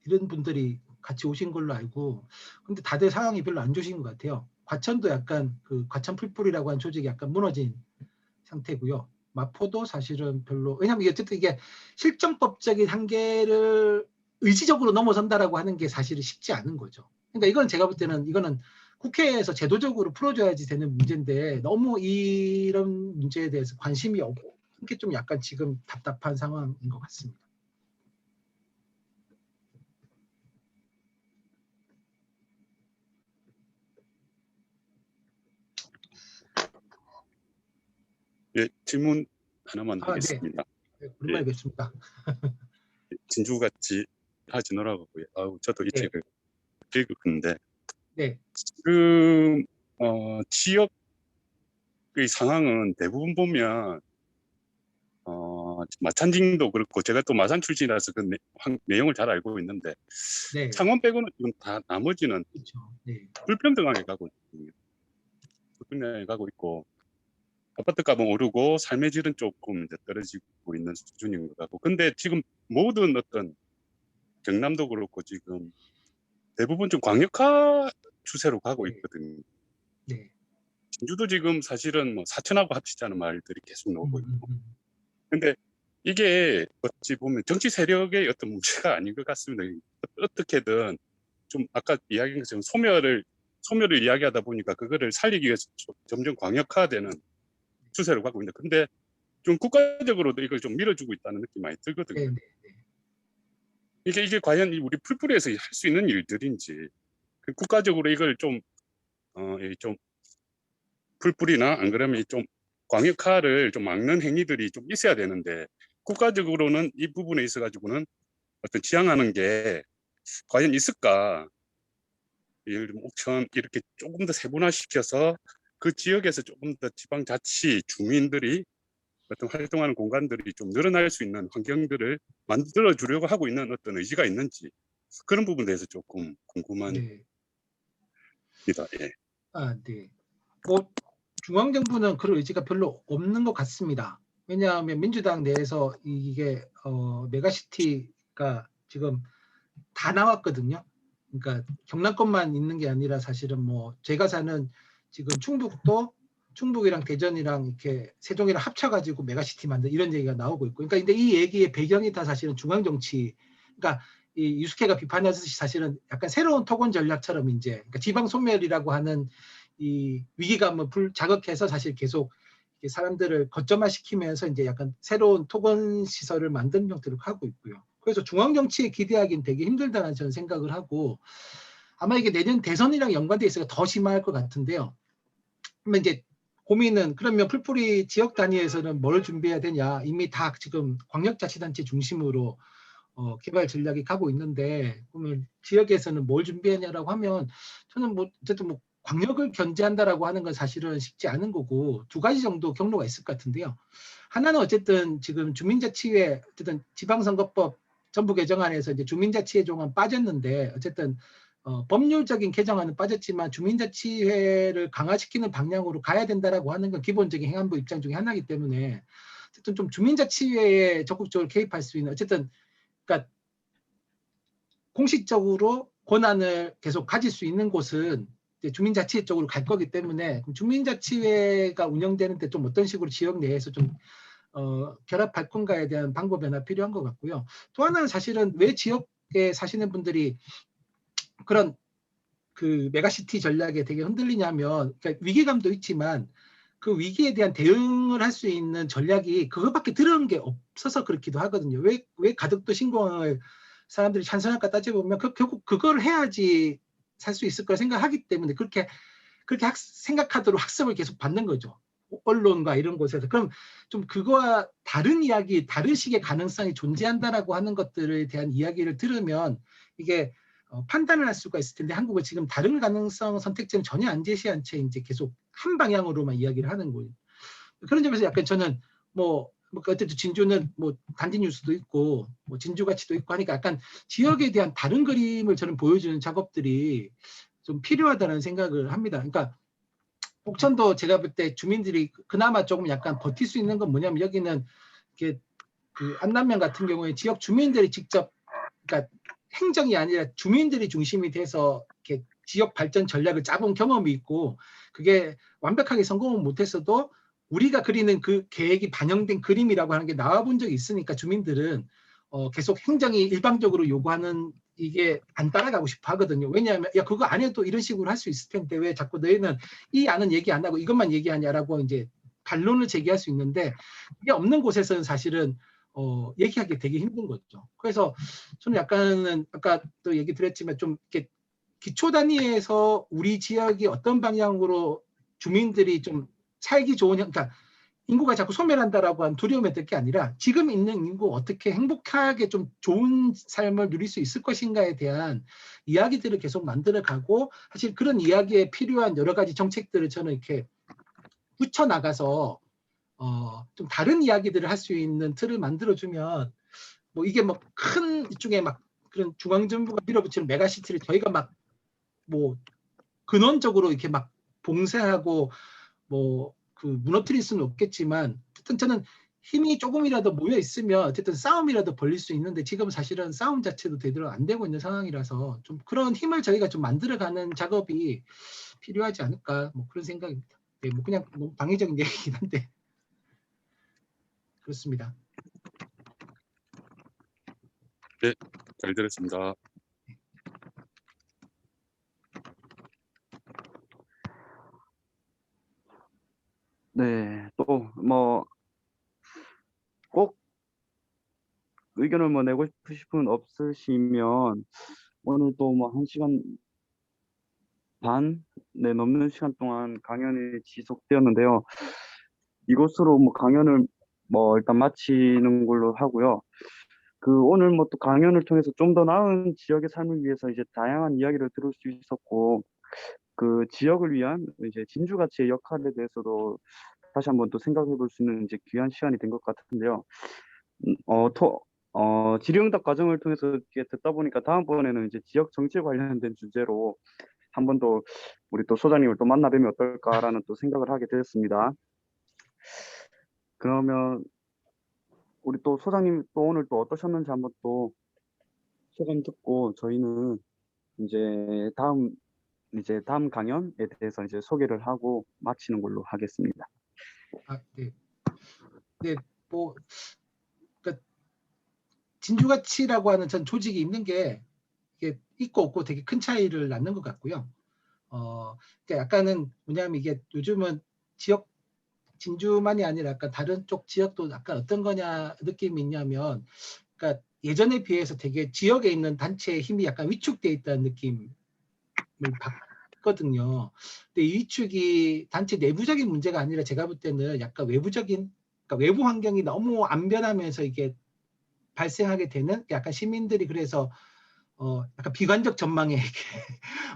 이런 분들이 같이 오신 걸로 알고 근데 다들 상황이 별로 안 좋으신 것 같아요. 과천도 약간 그 과천 풀뿌리라고 한 조직이 약간 무너진 상태고요. 마포도 사실은 별로 왜냐하면 어쨌든 이게 실정법적인 한계를 의지적으로 넘어선다라고 하는 게 사실은 쉽지 않은 거죠. 그러니까 이건 제가 볼 때는 이거는 국회에서 제도적으로 풀어줘야지 되는 문제인데 너무 이런 문제에 대해서 관심이 없고 그게 좀 약간 지금 답답한 상황인 것 같습니다. 예, 질문 하나만 네. 하겠습니다. 오랜만에 뵙습니다. 진주같이 하지노라고요. 저도 이 네. 책을 읽었는데 네. 지금 지역의 상황은 대부분 보면 마찬징도 그렇고 제가 또 마산 출신이라서 그 내용을 잘 알고 있는데 네. 창원 빼고는 지금 다 나머지는 그렇죠. 네. 불평등하게 가고 있거든요. 불평등하게 가고 있고 아파트 값은 오르고 삶의 질은 조금 이제 떨어지고 있는 수준인 것 같고 근데 지금 모든 어떤 경남도 그렇고 지금 대부분 좀 광역화 추세로 가고 있거든요. 네. 진주도 지금 사실은 뭐 사천하고 합치자는 말들이 계속 나오고 있고 근데 이게 어찌 보면 정치 세력의 어떤 문제가 아닌 것 같습니다. 어떻게든 좀 아까 이야기한 것처럼 소멸을 이야기하다 보니까 그거를 살리기 위해서 점점 광역화되는 추세로 가고 있는데 근데 좀 국가적으로도 이걸 좀 밀어주고 있다는 느낌이 많이 들거든요. 네. 이게 과연 우리 풀뿌리에서 할 수 있는 일들인지 국가적으로 이걸 좀 풀뿌리나 안 그러면 좀 광역화를 좀 막는 행위들이 좀 있어야 되는데 국가적으로는 이 부분에 있어 가지고는 어떤 지향하는 게 과연 있을까? 예를 들면 옥천 이렇게 조금 더 세분화시켜서 그 지역에서 조금 더 지방자치 주민들이 어떤 활동하는 공간들이 좀 늘어날 수 있는 환경들을 만들어 주려고 하고 있는 어떤 의지가 있는지 그런 부분에 대해서 조금 궁금합니다. 네. 예. 네. 뭐 중앙정부는 그런 의지가 별로 없는 것 같습니다. 왜냐하면 민주당 내에서 이게 메가시티가 지금 다 나왔거든요. 그러니까 경남권만 있는 게 아니라 사실은 뭐 제가 사는 지금 충북이랑 대전이랑 이렇게 세종이랑 합쳐가지고 메가시티 만든 이런 얘기가 나오고 있고, 그러니까 근데 이 얘기의 배경이 다 사실은 중앙정치, 그러니까 이 유스케가 비판하듯이 사실은 약간 새로운 토건 전략처럼 이제 그러니까 지방 소멸이라고 하는 이 위기감을 자극해서 사실 계속 사람들을 거점화시키면서 이제 약간 새로운 토건 시설을 만드는 형태로 하고 있고요. 그래서 중앙정치에 기대하기는 되게 힘들다는 저는 생각을 하고 아마 이게 내년 대선이랑 연관돼 있어서 더 심할 것 같은데요. 그러면 이제 고민은 그러면 풀뿌리 지역 단위에서는 뭘 준비해야 되냐. 이미 다 지금 광역자치단체 중심으로 개발 전략이 가고 있는데 그러면 지역에서는 뭘 준비하냐라고 하면 저는 뭐 어쨌든 뭐 광역을 견제한다라고 하는 건 사실은 쉽지 않은 거고 두 가지 정도 경로가 있을 것 같은데요. 하나는 어쨌든 지금 주민자치회 어쨌든 지방선거법 전부 개정안에서 이제 주민자치회 조항은 빠졌는데 어쨌든 법률적인 개정안은 빠졌지만 주민자치회를 강화시키는 방향으로 가야 된다라고 하는 건 기본적인 행안부 입장 중에 하나이기 때문에 어쨌든 좀 주민자치회에 적극적으로 개입할 수 있는 어쨌든 그러니까 공식적으로 권한을 계속 가질 수 있는 곳은 주민자치회 쪽으로 갈 거기 때문에 주민자치회가 운영되는데 좀 어떤 식으로 지역 내에서 좀 결합할 건가에 대한 방법 변화 필요한 것 같고요. 또 하나는 사실은 왜 지역에 사시는 분들이 그런 그 메가시티 전략에 되게 흔들리냐면 그러니까 위기감도 있지만 그 위기에 대한 대응을 할 수 있는 전략이 그것밖에 들어온 게 없어서 그렇기도 하거든요. 왜 가덕도 신공항을 사람들이 찬성할까 따져보면 결국 그걸 해야지 살 수 있을 거라 생각하기 때문에 그렇게 생각하도록 학습을 계속 받는 거죠. 언론과 이런 곳에서. 그럼 좀 그거와 다른 이야기, 다른 식의 가능성이 존재한다라고 하는 것들에 대한 이야기를 들으면 이게 판단을 할 수가 있을 텐데 한국은 지금 다른 가능성 선택지는 전혀 안 제시한 채 이제 계속 한 방향으로만 이야기를 하는 거예요. 그런 점에서 약간 저는 뭐 어쨌든 진주는 뭐 단지 뉴스도 있고 뭐 진주가치도 있고 하니까 약간 지역에 대한 다른 그림을 저는 보여주는 작업들이 좀 필요하다는 생각을 합니다. 그러니까 옥천도 제가 볼 때 주민들이 그나마 조금 약간 버틸 수 있는 건 뭐냐면 여기는 이렇게 그 안남면 같은 경우에 지역 주민들이 직접 그러니까 행정이 아니라 주민들이 중심이 돼서 이렇게 지역 발전 전략을 짜본 경험이 있고 그게 완벽하게 성공은 못했어도 우리가 그리는 그 계획이 반영된 그림이라고 하는 게 나와본 적이 있으니까 주민들은 계속 행정이 일방적으로 요구하는 이게 안 따라가고 싶어 하거든요. 왜냐하면 야 그거 안 해도 이런 식으로 할 수 있을 텐데 왜 자꾸 너희는 이 안은 얘기 안 하고 이것만 얘기하냐라고 이제 반론을 제기할 수 있는데 그게 없는 곳에서는 사실은 얘기하기 되게 힘든 거죠. 그래서 저는 약간은 아까 또 얘기 드렸지만 좀 이렇게 기초 단위에서 우리 지역이 어떤 방향으로 주민들이 좀 살기 좋은 그러니까 인구가 자꾸 소멸한다라고 한 두려움에 들 게 아니라 지금 있는 인구 어떻게 행복하게 좀 좋은 삶을 누릴 수 있을 것인가에 대한 이야기들을 계속 만들어가고 사실 그런 이야기에 필요한 여러 가지 정책들을 저는 이렇게 붙여나가서 좀 다른 이야기들을 할 수 있는 틀을 만들어주면 뭐 이게 뭐 큰 이쪽에 막 그런 중앙정부가 밀어붙이는 메가시티를 저희가 막 뭐 근원적으로 이렇게 막 봉쇄하고 뭐 그 무너뜨릴 수는 없겠지만 어쨌든 저는 힘이 조금이라도 모여 있으면 어쨌든 싸움이라도 벌릴 수 있는데 지금 사실은 싸움 자체도 제대로 안 되고 있는 상황이라서 좀 그런 힘을 저희가 좀 만들어가는 작업이 필요하지 않을까 뭐 그런 생각입니다. 네, 뭐 그냥 너무 방해적인 얘기긴 한데 그렇습니다. 네, 잘 들었습니다. 네, 또 뭐 꼭 의견을 뭐 내고 싶으신 분 없으시면 오늘 또 뭐 1시간 반 넘는 시간 동안 강연이 지속되었는데요. 이것으로 뭐 강연을 뭐 일단 마치는 걸로 하고요. 그 오늘 뭐 또 강연을 통해서 좀 더 나은 지역의 삶을 위해서 이제 다양한 이야기를 들을 수 있었고 그 지역을 위한 이제 진주가치의 역할에 대해서도 다시 한번 또 생각해 볼 수 있는 이제 귀한 시간이 된 것 같은데요. 질의응답 과정을 통해서 이렇게 듣다 보니까 다음번에는 이제 지역 정치에 관련된 주제로 한 번 더 우리 또 소장님을 또 만나 뵈면 어떨까라는 또 생각을 하게 되었습니다. 그러면 우리 또 소장님 또 오늘 또 어떠셨는지 한번 또 소감 듣고 저희는 이제 다음 강연에 대해서 이제 소개를 하고 마치는 걸로 하겠습니다. 네. 네, 뭐 그러니까 진주가치라고 하는 전 조직이 있는 게 이게 있고 없고 되게 큰 차이를 낳는 것 같고요. 그러니까 약간은 뭐냐면 이게 요즘은 지역 진주만이 아니라 약간 다른 쪽 지역도 약간 어떤 거냐 느낌이 있냐면, 그러니까 예전에 비해서 되게 지역에 있는 단체의 힘이 약간 위축돼 있다는 느낌을 받거든요. 근데 이 위축이 단체 내부적인 문제가 아니라 제가 볼 때는 약간 외부적인, 그러니까 외부 환경이 너무 안 변하면서 이게 발생하게 되는 약간 시민들이 그래서 약간 비관적 전망에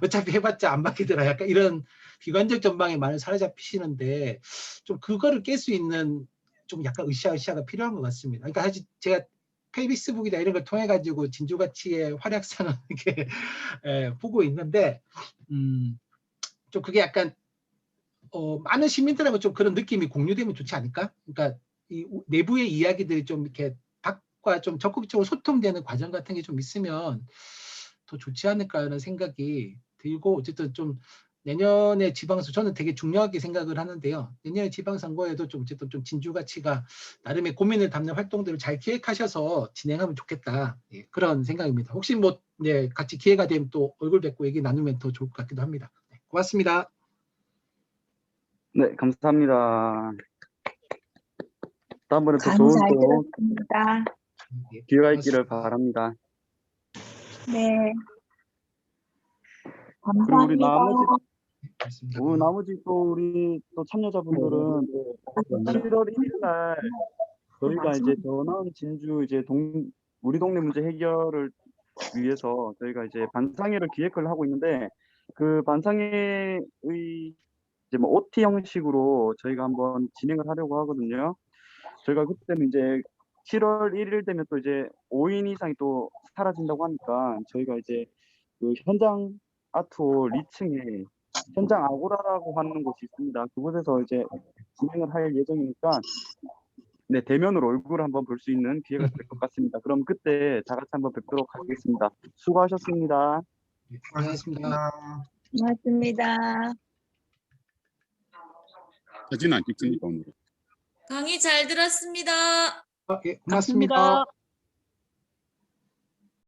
어차피 해봤자 안 바뀌더라 약간 이런 비관적 전망에 많이 사로잡히시는데 좀 그거를 깰 수 있는 좀 약간 으쌰으쌰가 필요한 것 같습니다. 그러니까 사실 제가 페이스북이나 이런 걸 통해 가지고 진주가치의 활약상을 이렇게 보고 있는데 좀 그게 약간 많은 시민들하고 좀 그런 느낌이 공유되면 좋지 않을까? 그러니까 이 내부의 이야기들이 좀 이렇게 밖과 좀 적극적으로 소통되는 과정 같은 게 좀 있으면 더 좋지 않을까라는 생각이 들고, 어쨌든 좀 내년에 지방선거 저는 되게 중요하게 생각을 하는데요. 내년에 지방선거에도 좀 어쨌든 좀 진주가치가 나름의 고민을 담는 활동들을 잘 기획하셔서 진행하면 좋겠다. 예, 그런 생각입니다. 혹시 뭐 같이 기회가 되면 또 얼굴 뵙고 얘기 나누면 더 좋을 것 같기도 합니다. 네, 고맙습니다. 네, 감사합니다. 다음번에 또 강의 좋은 잘 또 들었습니다. 예, 기회가 고맙습니다. 있기를 바랍니다. 네, 그리고 우리 감사합니다. 고맙습니다. 나머지 또 우리 또 참여자분들은 7월 1일 날 저희가 이제 더 나은 진주 이제 우리 동네 문제 해결을 위해서 저희가 이제 반상회를 기획을 하고 있는데, 그 반상회의 이제 뭐 OT 형식으로 저희가 한번 진행을 하려고 하거든요. 저희가 그때는 이제 7월 1일 되면 또 이제 5인 이상이 또 사라진다고 하니까 저희가 이제 그 현장 아트홀 2층에 현장 아고라라고 하는 곳이 있습니다. 그곳에서 이제 진행을 할 예정이니까 네, 대면으로 얼굴을 한번 볼 수 있는 기회가 될 것 같습니다. 그럼 그때 다 같이 한번 뵙도록 하겠습니다. 수고하셨습니다. 네, 고맙습니다. 수고하셨습니다. 고맙습니다. 사진 안 찍히니까 오늘. 강의 잘 들었습니다. 예, 고맙습니다.